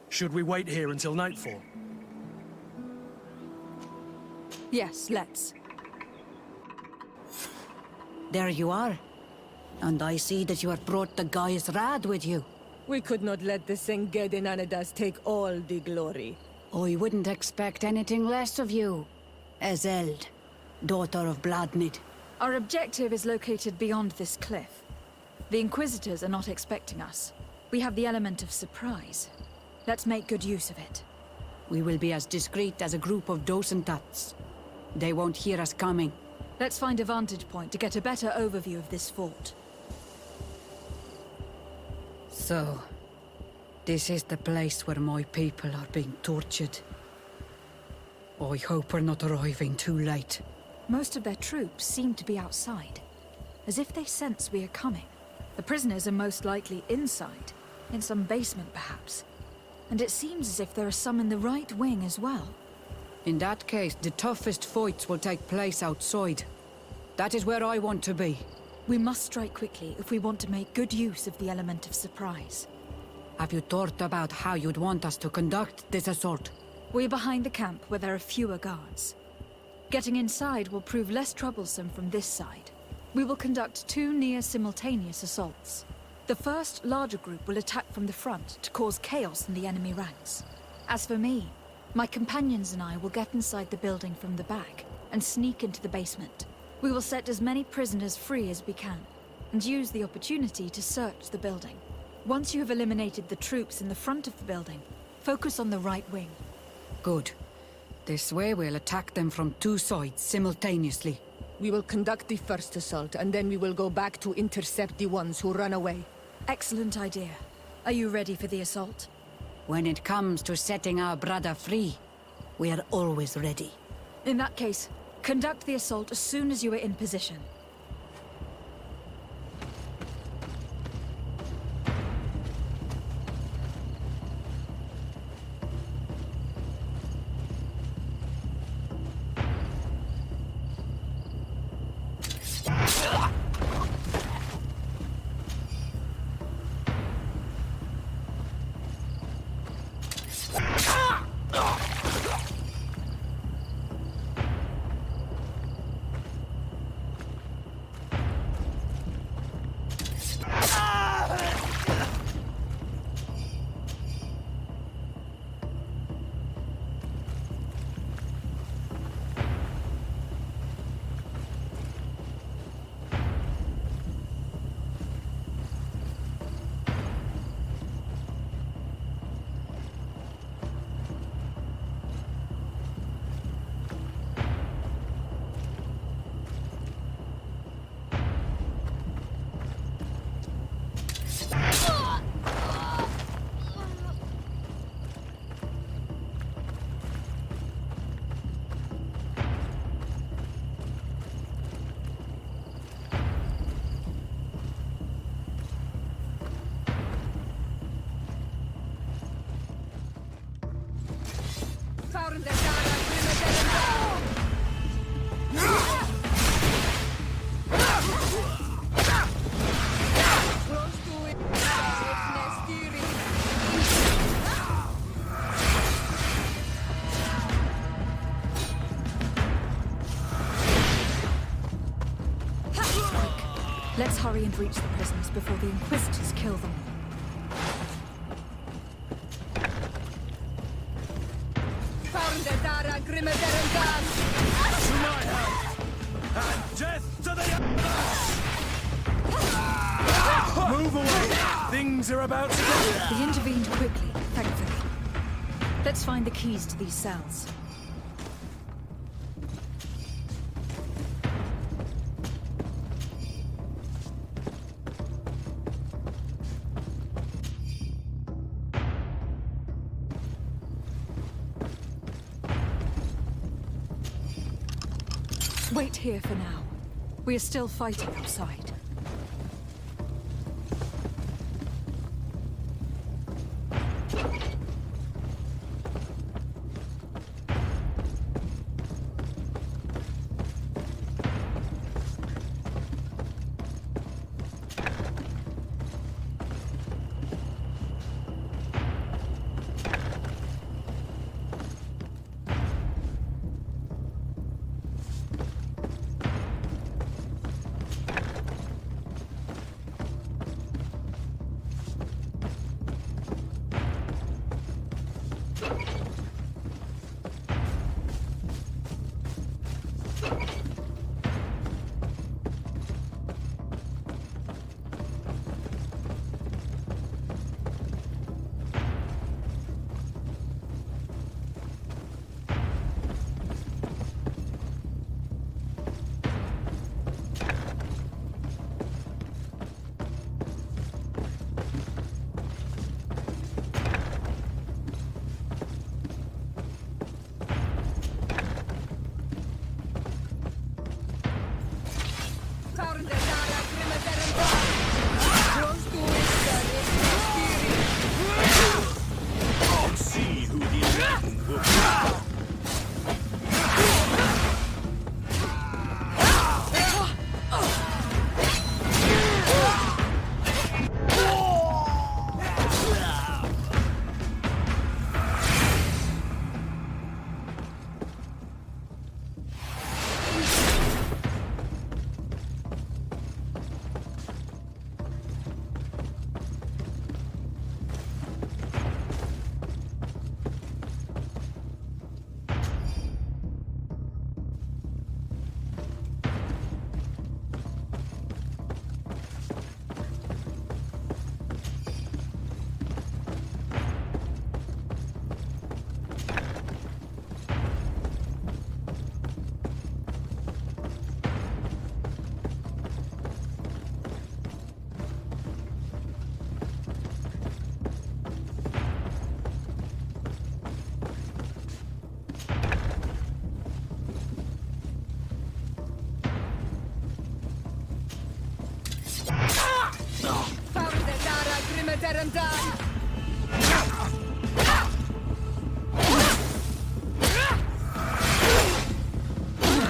Should we wait here until nightfall? Yes, let's. There you are. And I see that you have brought the Gaius Rad with you. We could not let the Sengedin Anadas take all the glory. I wouldn't expect anything less of you, Azeld, daughter of Bladnid. Our objective is located beyond this cliff. The Inquisitors are not expecting us. We have the element of surprise. Let's make good use of it. We will be as discreet as a group of Dosentats. They won't hear us coming. Let's find a vantage point to get a better overview of this fort. So, this is the place where my people are being tortured. I hope we're not arriving too late. Most of their troops seem to be outside, as if they sense we are coming. The prisoners are most likely inside, in some basement perhaps. And it seems as if there are some in the right wing as well. In that case, the toughest fights will take place outside. That is where I want to be. We must strike quickly if we want to make good use of the element of surprise. Have you thought about how you'd want us to conduct this assault? We're behind the camp where there are fewer guards. Getting inside will prove less troublesome from this side. We will conduct 2 near-simultaneous assaults. The first, larger group will attack from the front to cause chaos in the enemy ranks. As for me, my companions and I will get inside the building from the back and sneak into the basement. We will set as many prisoners free as we can, and use the opportunity to search the building. Once you have eliminated the troops in the front of the building, focus on the right wing. Good. This way we'll attack them from 2 sides simultaneously. We will conduct the first assault, and then we will go back to intercept the ones who run away. Excellent idea. Are you ready for the assault? When it comes to setting our brother free, we are always ready. In that case, conduct the assault as soon as you are in position. Let's hurry and reach the prisoners before the Inquisitors kill them. To my hand! And death to the Move away! Things are about to go. They intervened quickly, thankfully. Let's find the keys to these cells. Wait here for now. We are still fighting outside.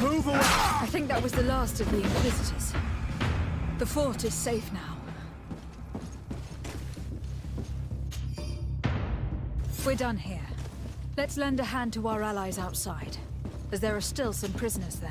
Move away! I think that was the last of the Inquisitors. The fort is safe now. We're done here. Let's lend a hand to our allies outside, as there are still some prisoners there.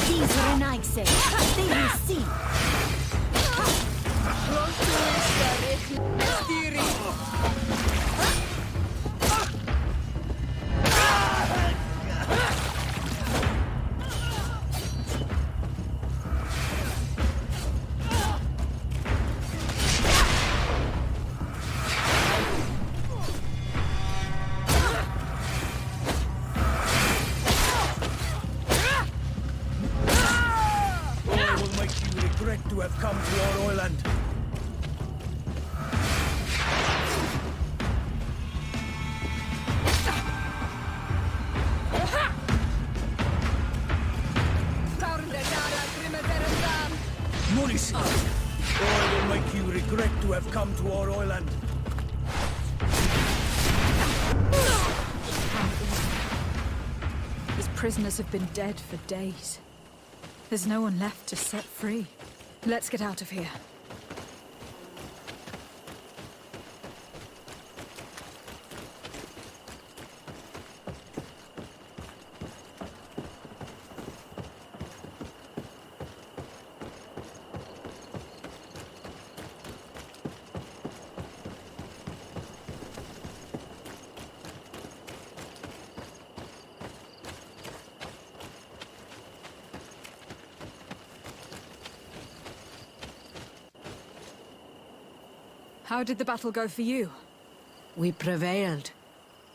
These are Nike. They will see. To have come to our island. Morris, I will make you regret to have come to our island. His prisoners have been dead for days. There's no one left to set free. Let's get out of here. How did the battle go for you? We prevailed.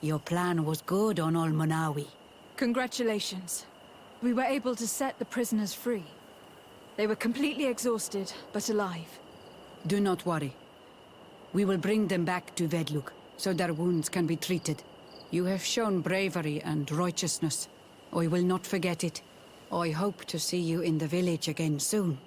Your plan was good on Olmonawi. Congratulations. We were able to set the prisoners free. They were completely exhausted, but alive. Do not worry. We will bring them back to Vedluk, so their wounds can be treated. You have shown bravery and righteousness. I will not forget it. I hope to see you in the village again soon.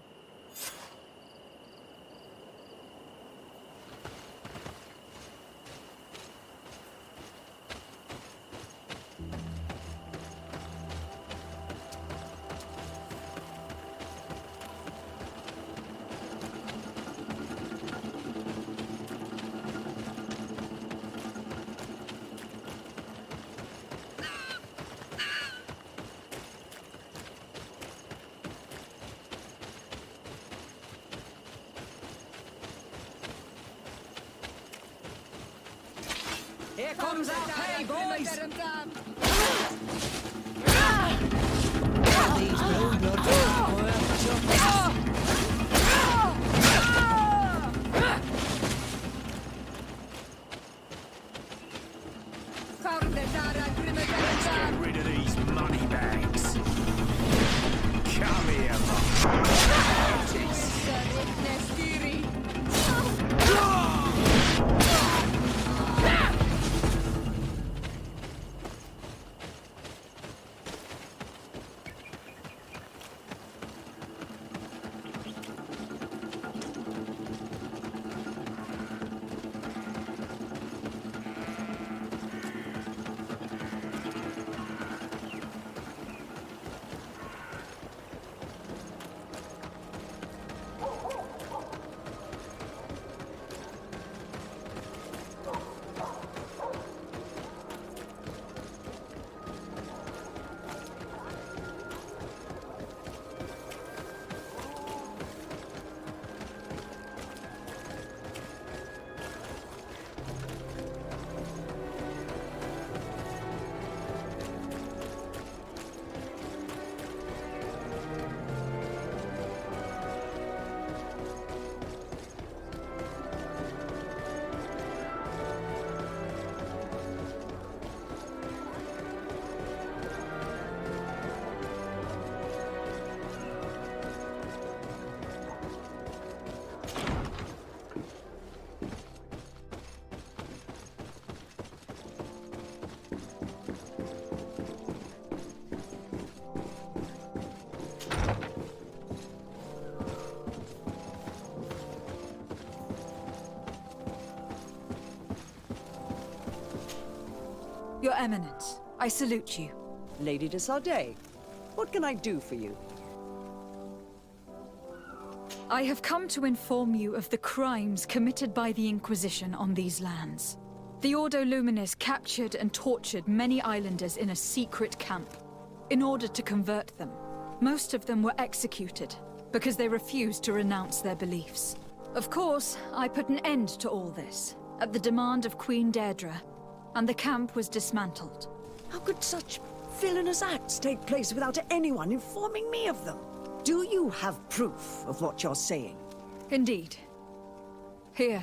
comes our pay, boys! These blue bloods are worth jumping. Get rid of these money bags. Come here, Mum. Your Eminence, I salute you. Lady de Sardet, what can I do for you? I have come to inform you of the crimes committed by the Inquisition on these lands. The Ordo Luminis captured and tortured many islanders in a secret camp in order to convert them. Most of them were executed because they refused to renounce their beliefs. Of course, I put an end to all this at the demand of Queen Deirdre, and the camp was dismantled. How could such villainous acts take place without anyone informing me of them? Do you have proof of what you're saying? Indeed. Here.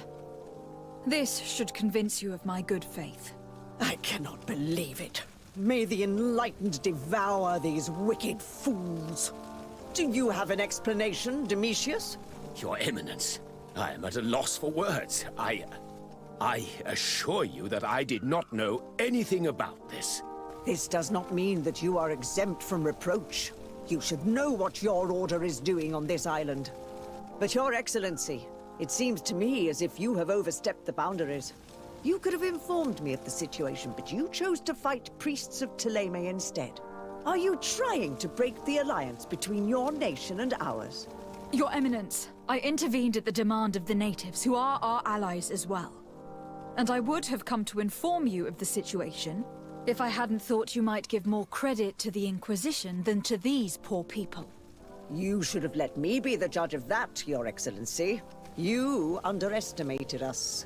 This should convince you of my good faith. I cannot believe it. May the enlightened devour these wicked fools. Do you have an explanation, Domitius? Your Eminence, I am at a loss for words. I assure you that I did not know anything about this. This does not mean that you are exempt from reproach. You should know what your order is doing on this island. But Your Excellency, it seems to me as if you have overstepped the boundaries. You could have informed me of the situation, but you chose to fight priests of Thélème instead. Are you trying to break the alliance between your nation and ours? Your Eminence, I intervened at the demand of the natives, who are our allies as well. And I would have come to inform you of the situation if I hadn't thought you might give more credit to the Inquisition than to these poor people. You should have let me be the judge of that, Your Excellency. You underestimated us.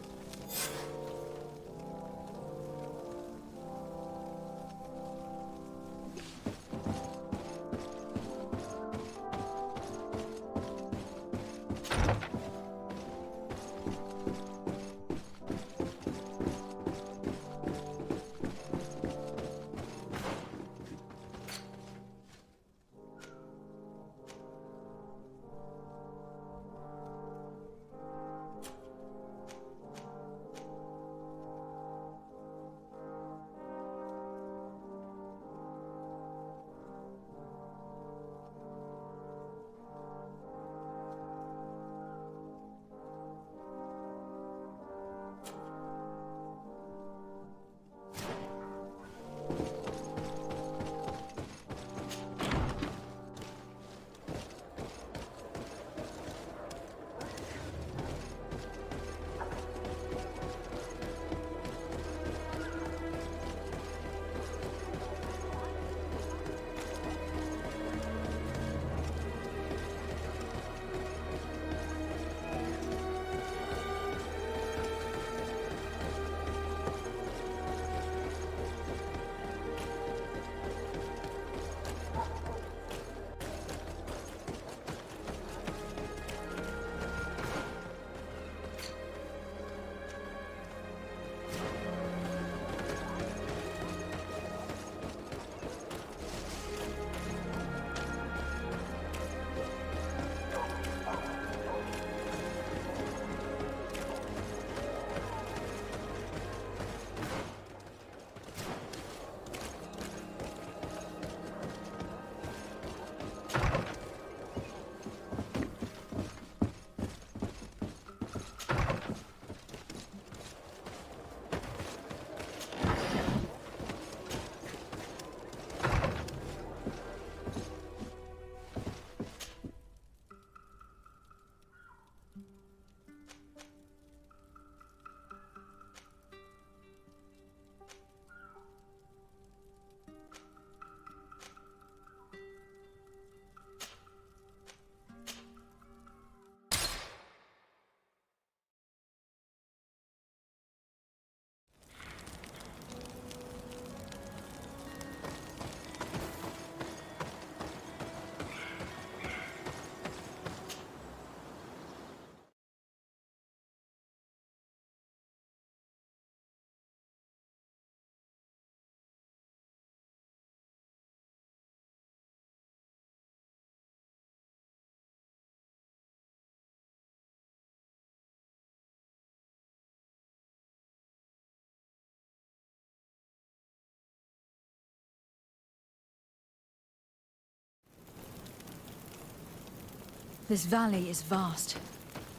This valley is vast.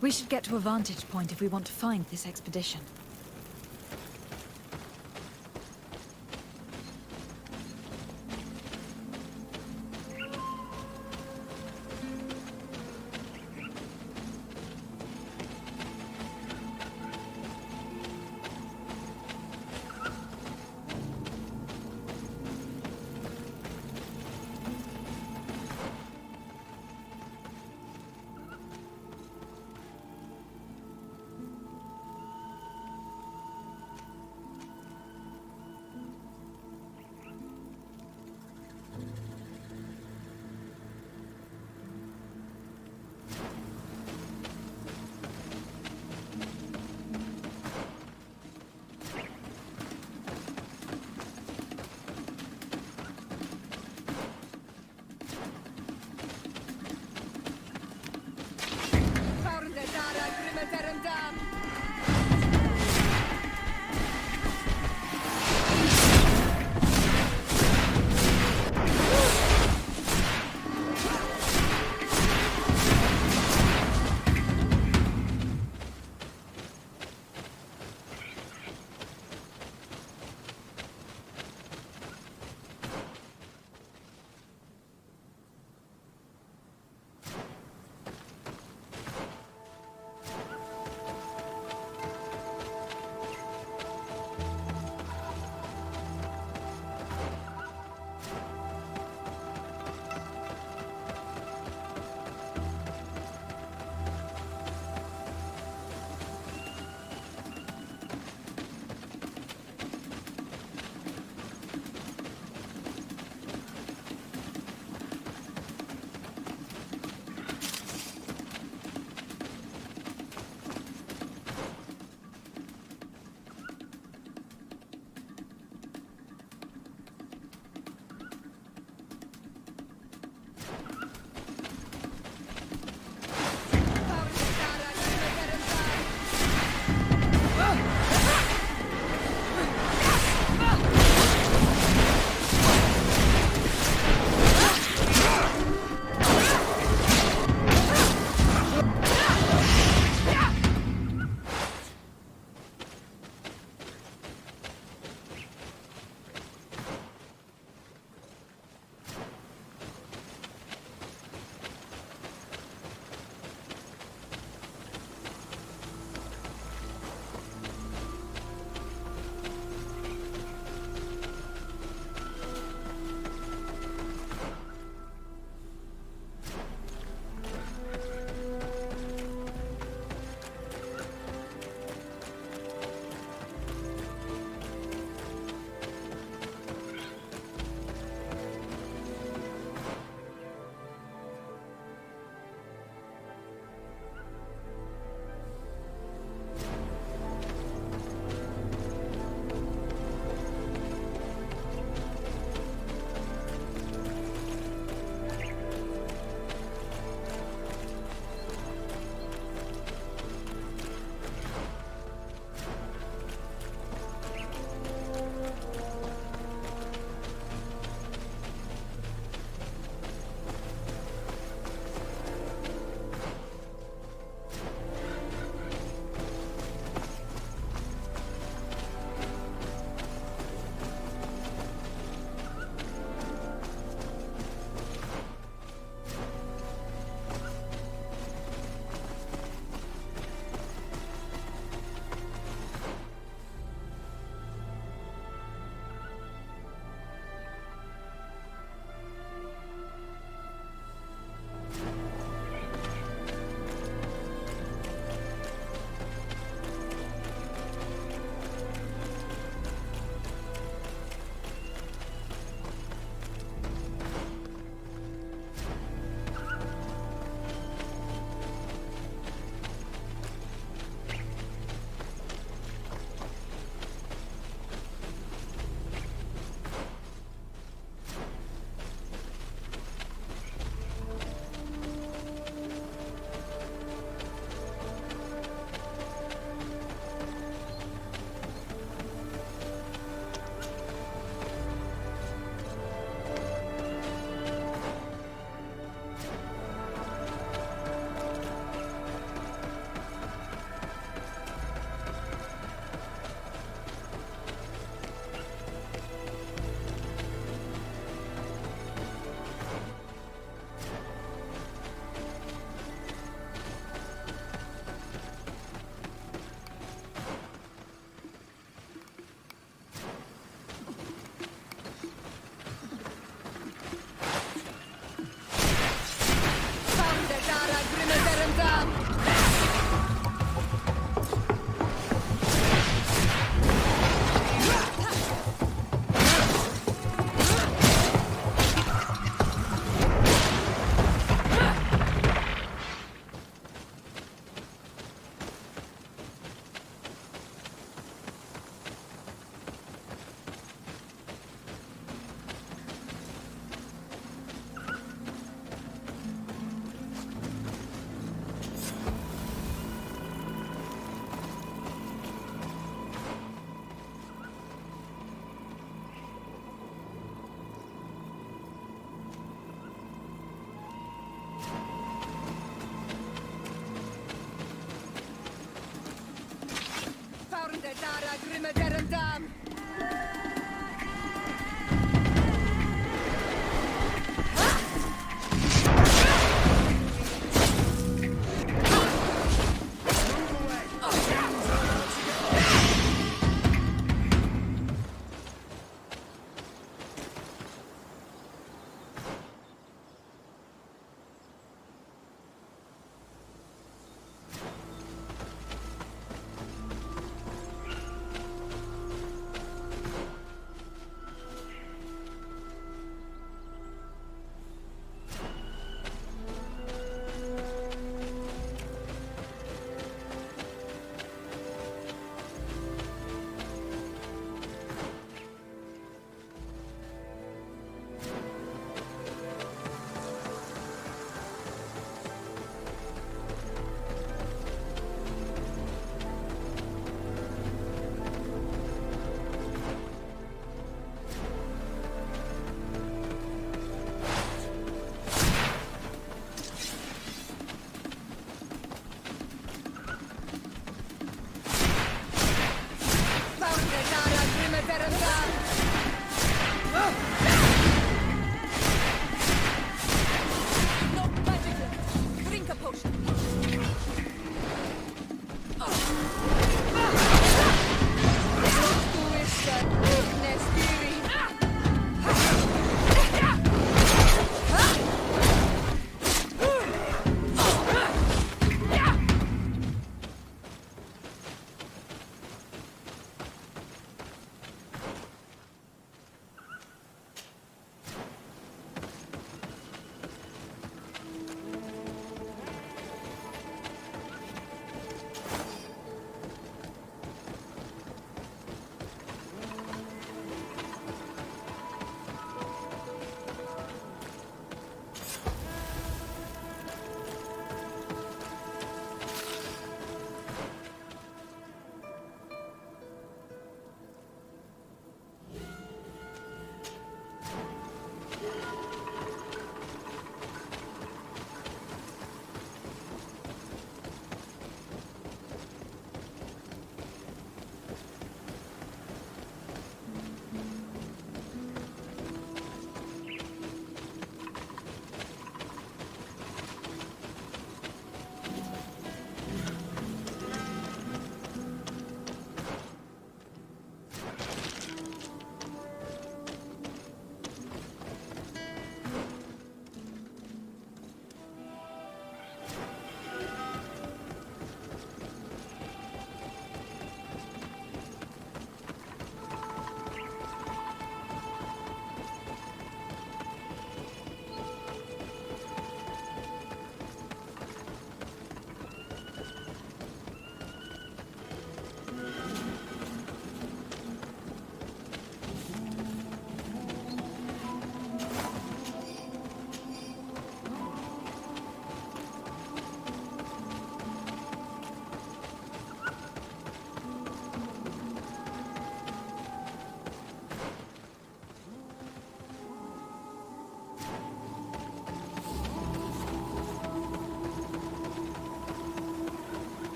We should get to a vantage point if we want to find this expedition.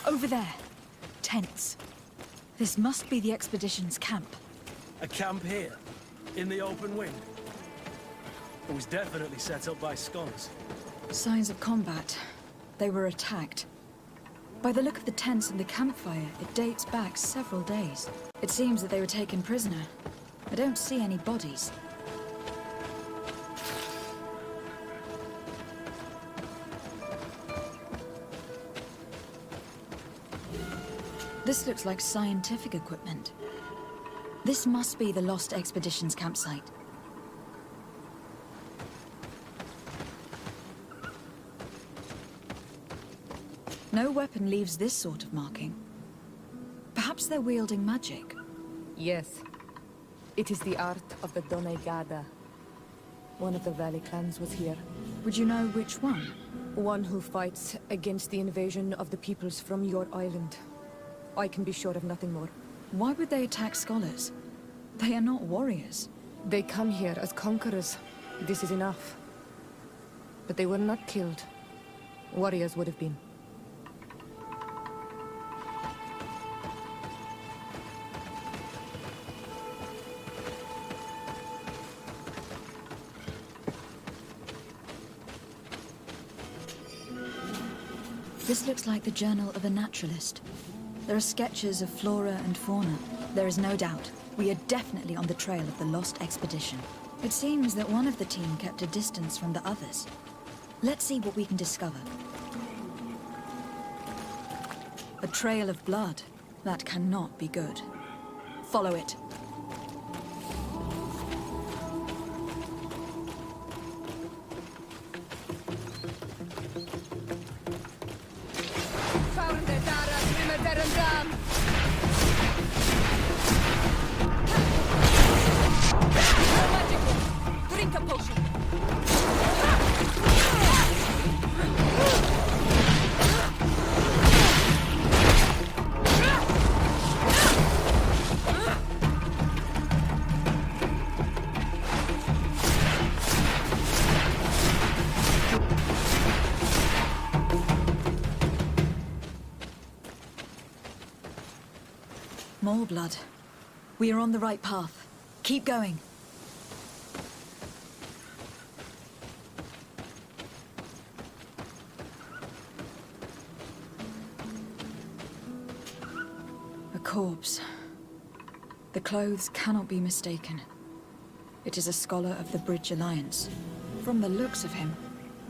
Over there. Tents. This must be the expedition's camp. A camp here? In the open wind? It was definitely set up by scholars. Signs of combat. They were attacked. By the look of the tents and the campfire, it dates back several days. It seems that they were taken prisoner. I don't see any bodies. This looks like scientific equipment. This must be the Lost Expedition's campsite. No weapon leaves this sort of marking. Perhaps they're wielding magic. Yes. It is the art of the Doneigada. One of the Valley clans was here. Would you know which one? One who fights against the invasion of the peoples from your island. I can be sure of nothing more. Why would they attack scholars? They are not warriors. They come here as conquerors. This is enough. But they were not killed. Warriors would have been. This looks like the journal of a naturalist. There are sketches of flora and fauna. There is no doubt. We are definitely on the trail of the Lost Expedition. It seems that one of the team kept a distance from the others. Let's see what we can discover. A trail of blood. That cannot be good. Follow it. Drink a potion. More blood. We are on the right path. Keep going. A corpse. The clothes cannot be mistaken. It is a scholar of the Bridge Alliance. From the looks of him,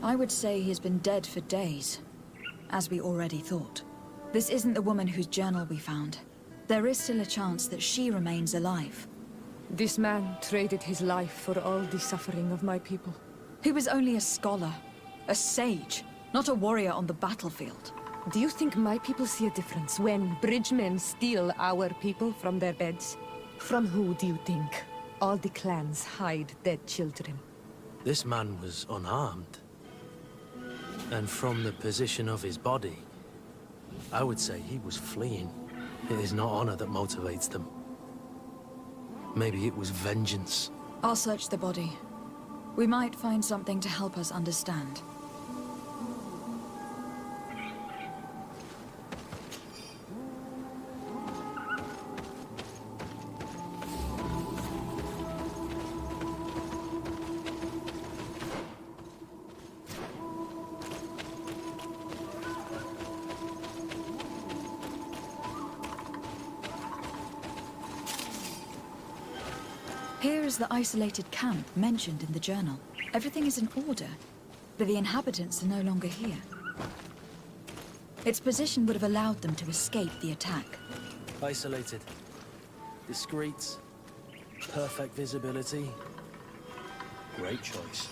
I would say he has been dead for days, as we already thought. This isn't the woman whose journal we found. There is still a chance that she remains alive. This man traded his life for all the suffering of my people. He was only a scholar, a sage, not a warrior on the battlefield. Do you think my people see a difference when bridgemen steal our people from their beds? From who do you think all the clans hide dead children? This man was unarmed. And from the position of his body, I would say he was fleeing. It is not honor that motivates them. Maybe it was vengeance. I'll search the body. We might find something to help us understand. Here is the isolated camp mentioned in the journal. Everything is in order, but the inhabitants are no longer here. Its position would have allowed them to escape the attack. Isolated. Discreet. Perfect visibility. Great choice.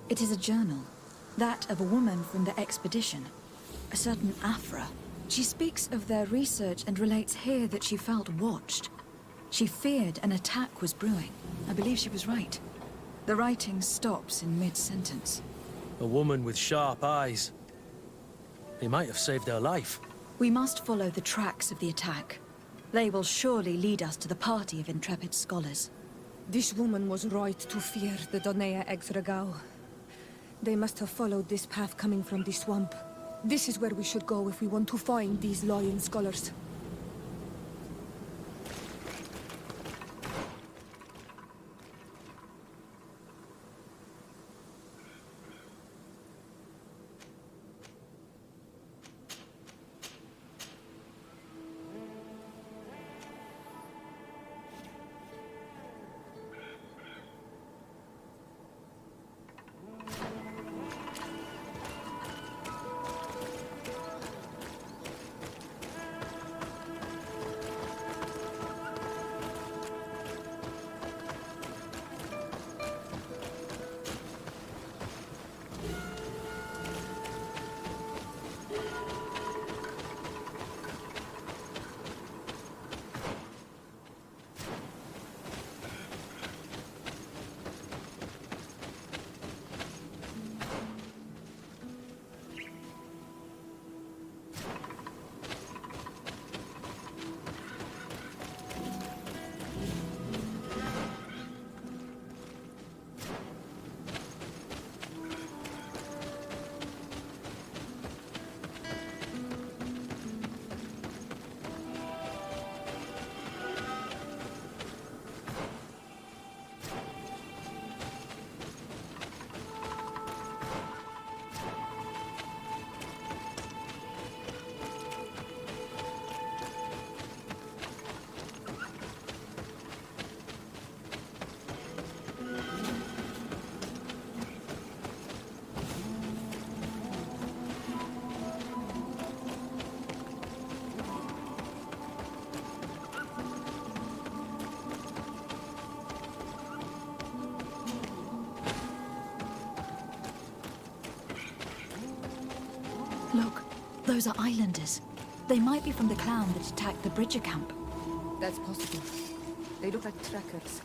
It is a journal. That of a woman from the expedition, a certain Afra. She speaks of their research and relates here that she felt watched. She feared an attack was brewing. I believe she was right. The writing stops in mid-sentence. A woman with sharp eyes. He might have saved her life. We must follow the tracks of the attack. They will surely lead us to the party of intrepid scholars. This woman was right to fear the Donea Exregao. They must have followed this path coming from the swamp. This is where we should go if we want to find these lion scholars. Look, those are islanders. They might be from the clan that attacked the Bridger camp. That's possible. They look like trackers.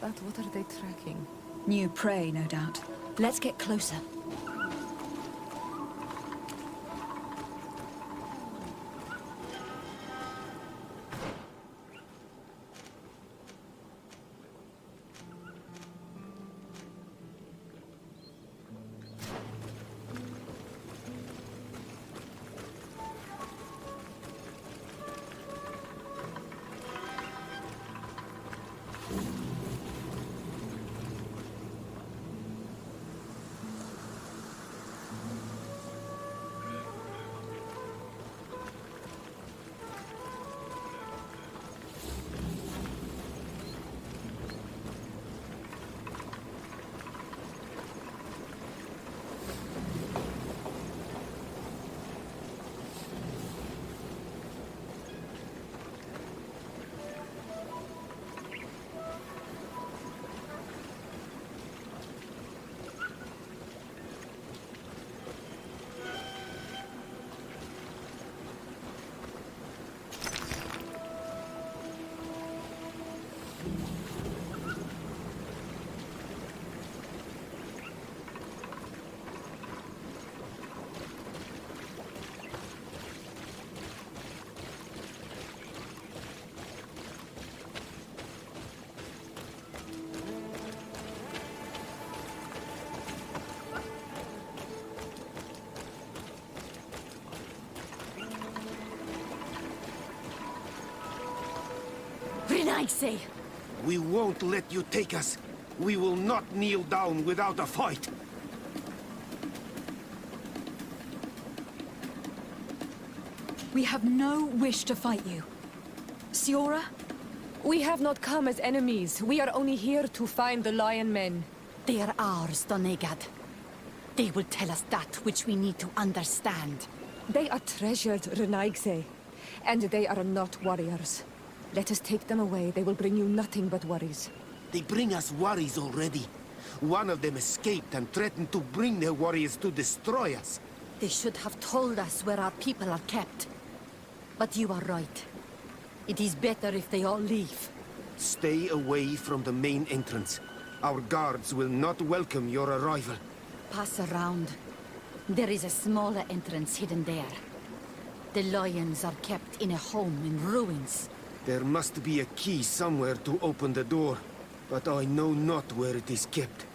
But what are they tracking? New prey, no doubt. Let's get closer. We won't let you take us. We will not kneel down without a fight. We have no wish to fight you. Siora? We have not come as enemies. We are only here to find the lion men. They are ours, Donegad. They will tell us that which we need to understand. They are treasured, Renaigse. And they are not warriors. Let us take them away. They will bring you nothing but worries. They bring us worries already. One of them escaped and threatened to bring their warriors to destroy us. They should have told us where our people are kept. But you are right. It is better if they all leave. Stay away from the main entrance. Our guards will not welcome your arrival. Pass around. There is a smaller entrance hidden there. The lions are kept in a home in ruins. There must be a key somewhere to open the door. but I know not where it is kept.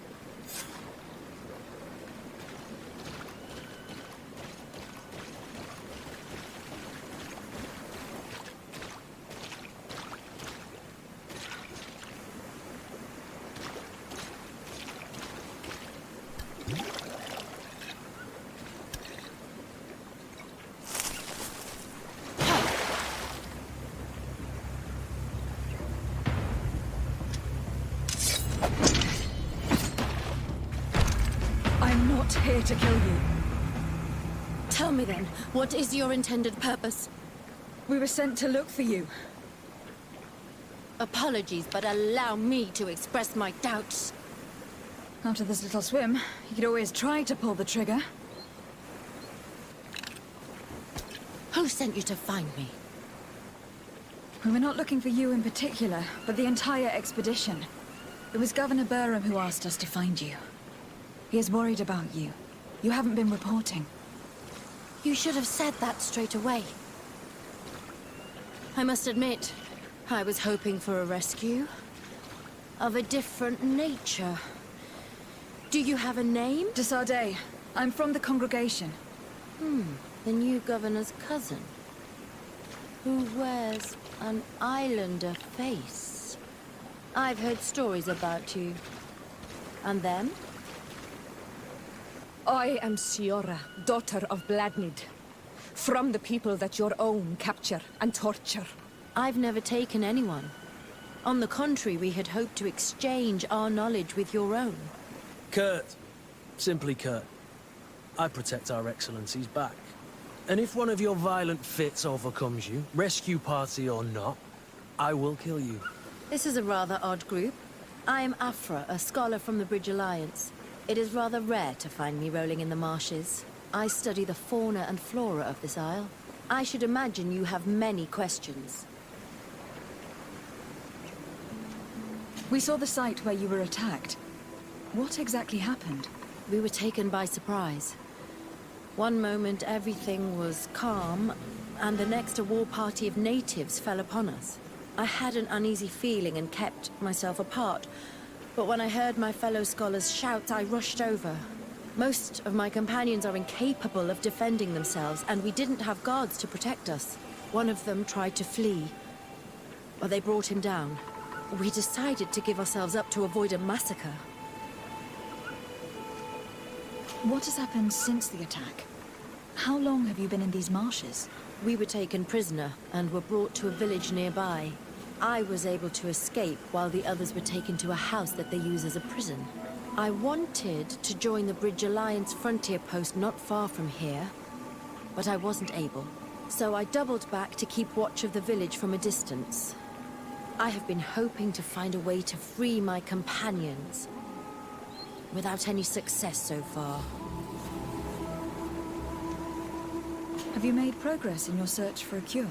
Here to kill you. Tell me then, what is your intended purpose? We were sent to look for you. Apologies, but allow me to express my doubts. After this little swim, you could always try to pull the trigger. Who sent you to find me? We were not looking for you in particular, but the entire expedition. It was Governor Burham who asked us to find you. He is worried about you. You haven't been reporting. You should have said that straight away. I must admit, I was hoping for a rescue. Of a different nature. Do you have a name? Desardet. I'm from the congregation. The new governor's cousin. Who wears an islander face. I've heard stories about you. And them? I am Siora, daughter of Bladnid. From the people that your own capture and torture. I've never taken anyone. On the contrary, we had hoped to exchange our knowledge with your own. Kurt. Simply Kurt. I protect our excellencies back. And if one of your violent fits overcomes you, rescue party or not, I will kill you. This is a rather odd group. I am Afra, a scholar from the Bridge Alliance. It is rather rare to find me rolling in the marshes. I study the fauna and flora of this isle. I should imagine you have many questions. We saw the site where you were attacked. What exactly happened? We were taken by surprise. One moment everything was calm, and the next a war party of natives fell upon us. I had an uneasy feeling and kept myself apart. But when I heard my fellow scholars shout, I rushed over. Most of my companions are incapable of defending themselves, and we didn't have guards to protect us. One of them tried to flee, but they brought him down. We decided to give ourselves up to avoid a massacre. What has happened since the attack? How long have you been in these marshes? We were taken prisoner and were brought to a village nearby. I was able to escape while the others were taken to a house that they use as a prison. I wanted to join the Bridge Alliance frontier post not far from here, but I wasn't able. So I doubled back to keep watch of the village from a distance. I have been hoping to find a way to free my companions, without any success so far. Have you made progress in your search for a cure?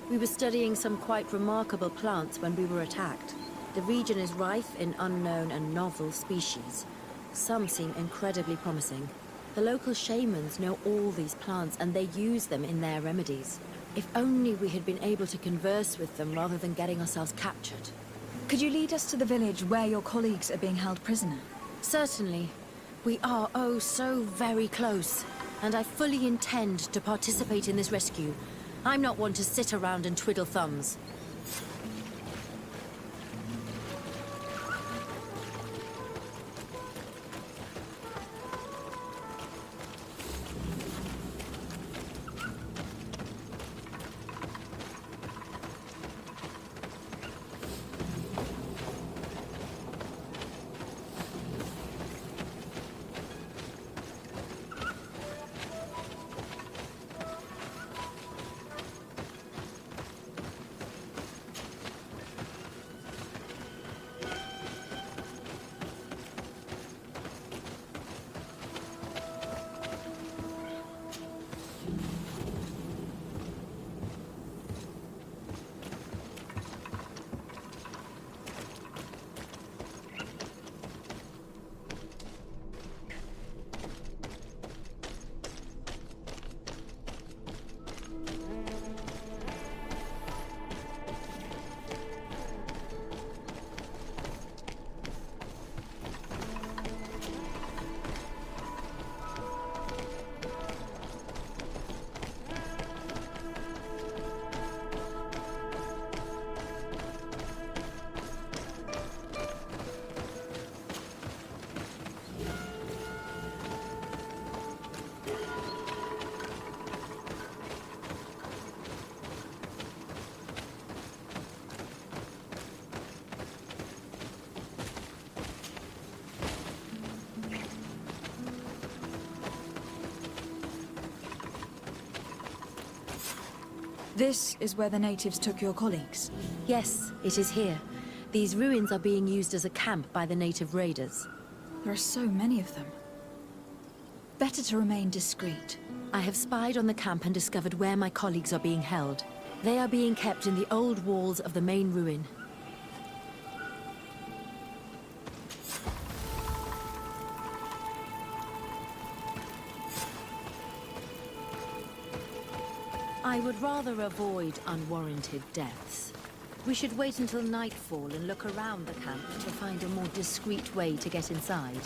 We were studying some quite remarkable plants when we were attacked. The region is rife in unknown and novel species. Some seem incredibly promising. The local shamans know all these plants and they use them in their remedies. If only we had been able to converse with them rather than getting ourselves captured. Could you lead us to the village where your colleagues are being held prisoner? Certainly. We are oh so very close. And I fully intend to participate in this rescue. I'm not one to sit around and twiddle thumbs. This is where the natives took your colleagues? Yes, it is here. These ruins are being used as a camp by the native raiders. There are so many of them. Better to remain discreet. I have spied on the camp and discovered where my colleagues are being held. They are being kept in the old walls of the main ruin. I would rather avoid unwarranted deaths. We should wait until nightfall and look around the camp to find a more discreet way to get inside.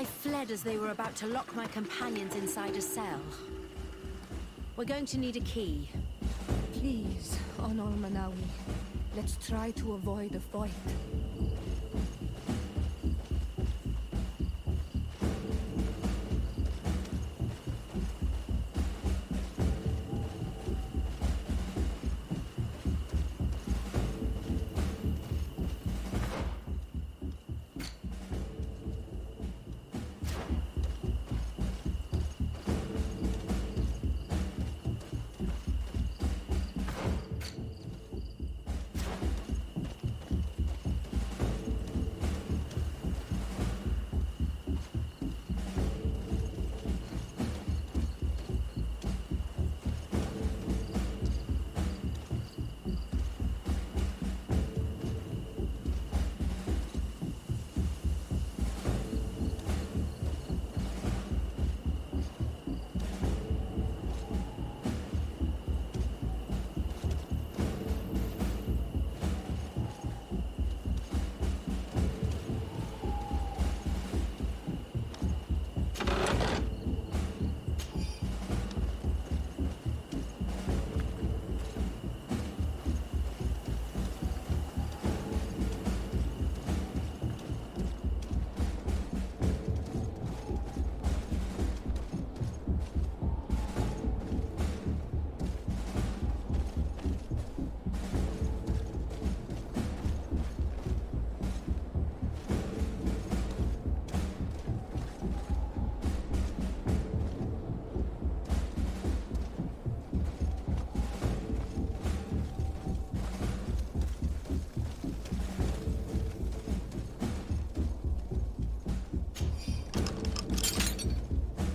I fled as they were about to lock my companions inside a cell. We're going to need a key. Please, Honor Manawi, let's try to avoid a fight.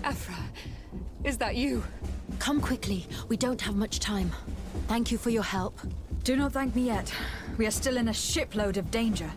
Afra, is that you? Come quickly. We don't have much time. Thank you for your help. Do not thank me yet. We are still in a shipload of danger.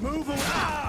Move around!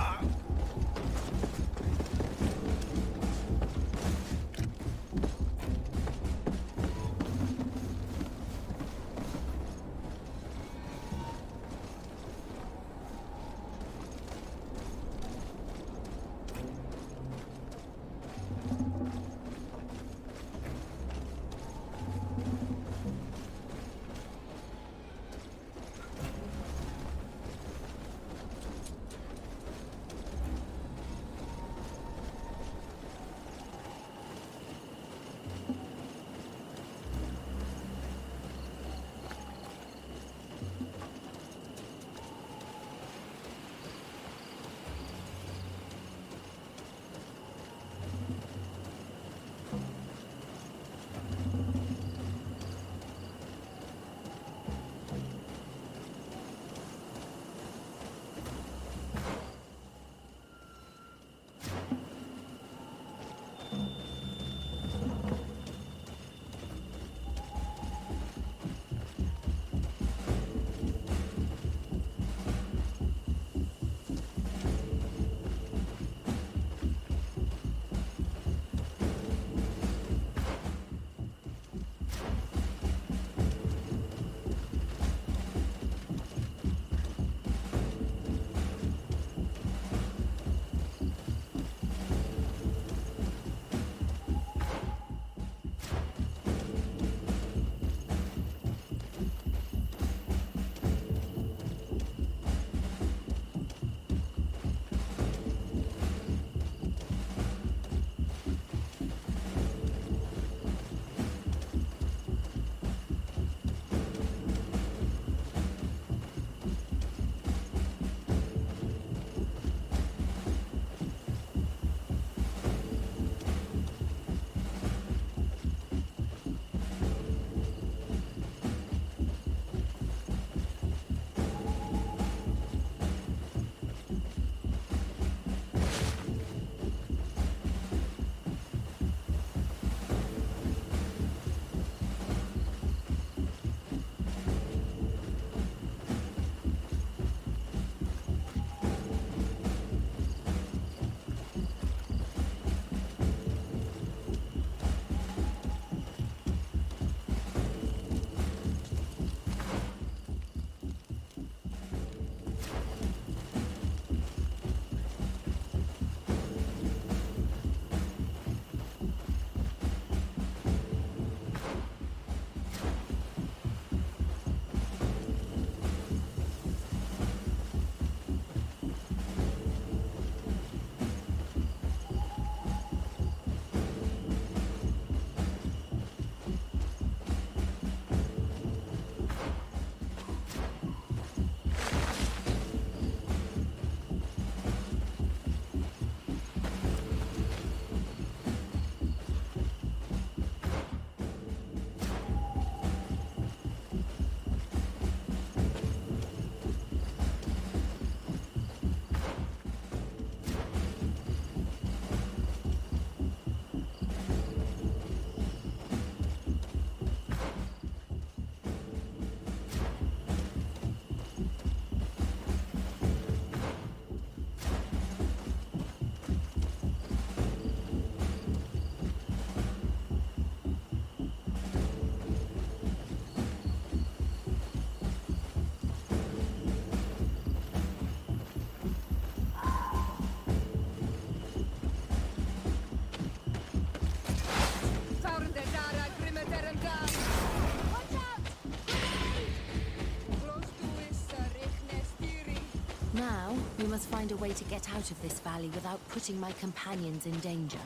must find a way to get out of this valley without putting my companions in danger.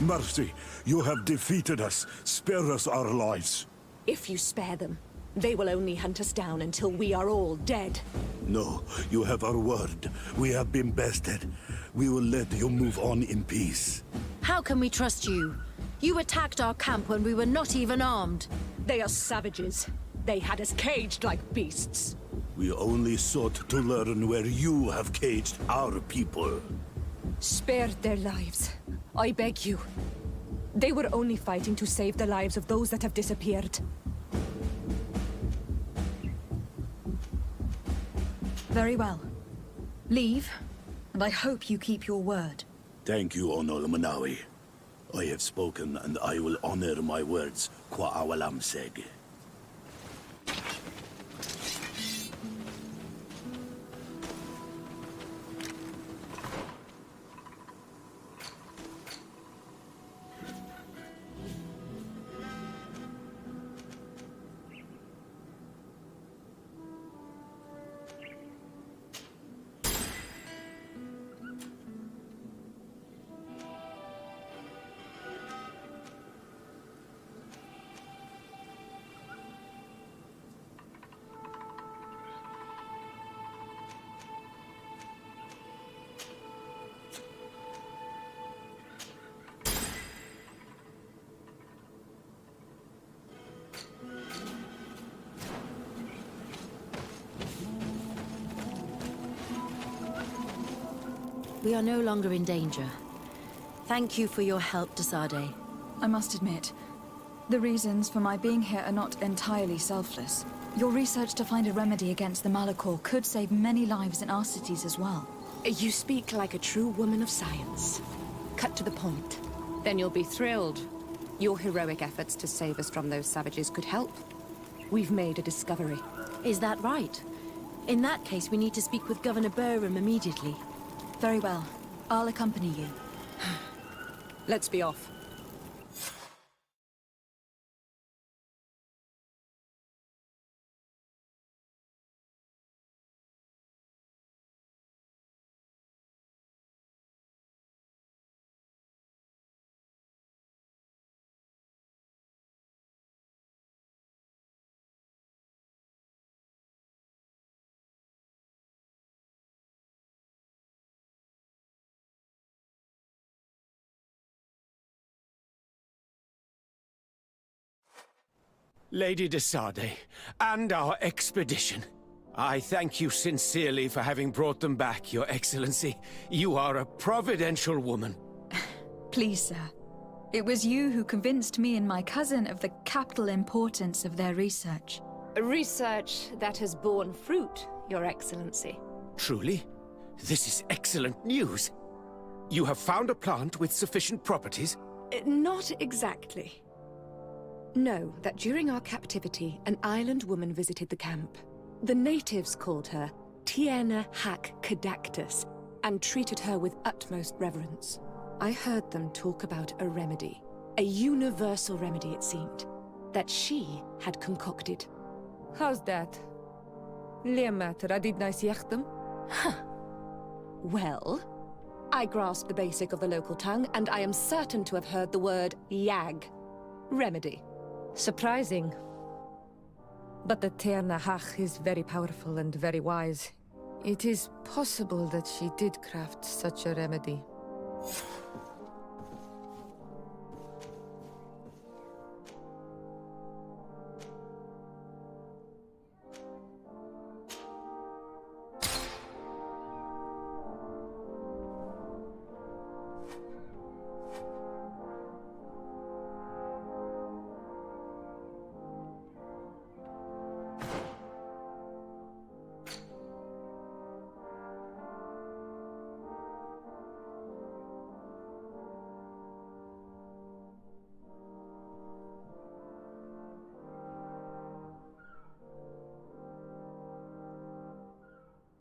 Mercy, you have defeated us. Spare us our lives. If you spare them, they will only hunt us down until we are all dead. No, you have our word. We have been bested. We will let you move on in peace. How can we trust you? You attacked our camp when we were not even armed. They are savages. They had us caged like beasts. We only sought to learn where you have caged our people. Spare their lives. I beg you. They were only fighting to save the lives of those that have disappeared. Very well. Leave, and I hope you keep your word. Thank you, Onol Manawi. I have spoken, and I will honor my words, Kwa awalam seg. We are no longer in danger. Thank you for your help, Desade. I must admit, the reasons for my being here are not entirely selfless. Your research to find a remedy against the Malachor could save many lives in our cities as well. You speak like a true woman of science. Cut to the point. Then you'll be thrilled. Your heroic efforts to save us from those savages could help. We've made a discovery. Is that right? In that case, we need to speak with Governor Burham immediately. Very well. I'll accompany you. Let's be off. Lady Desade, and our expedition. I thank you sincerely for having brought them back, Your Excellency. You are a providential woman. Please, sir. It was you who convinced me and my cousin of the capital importance of their research. Research that has borne fruit, Your Excellency. Truly? This is excellent news. You have found a plant with sufficient properties? Not exactly. Know that during our captivity, an island woman visited the camp. The natives called her Tierna Hac Cadactus and treated her with utmost reverence. I heard them talk about a remedy, a universal remedy it seemed, that she had concocted. How's that? Leamat radidnais yachtem? Well, I grasp the basic of the local tongue, and I am certain to have heard the word yag. Remedy. Surprising. But the Tierna Hach is very powerful and very wise. It is possible that she did craft such a remedy.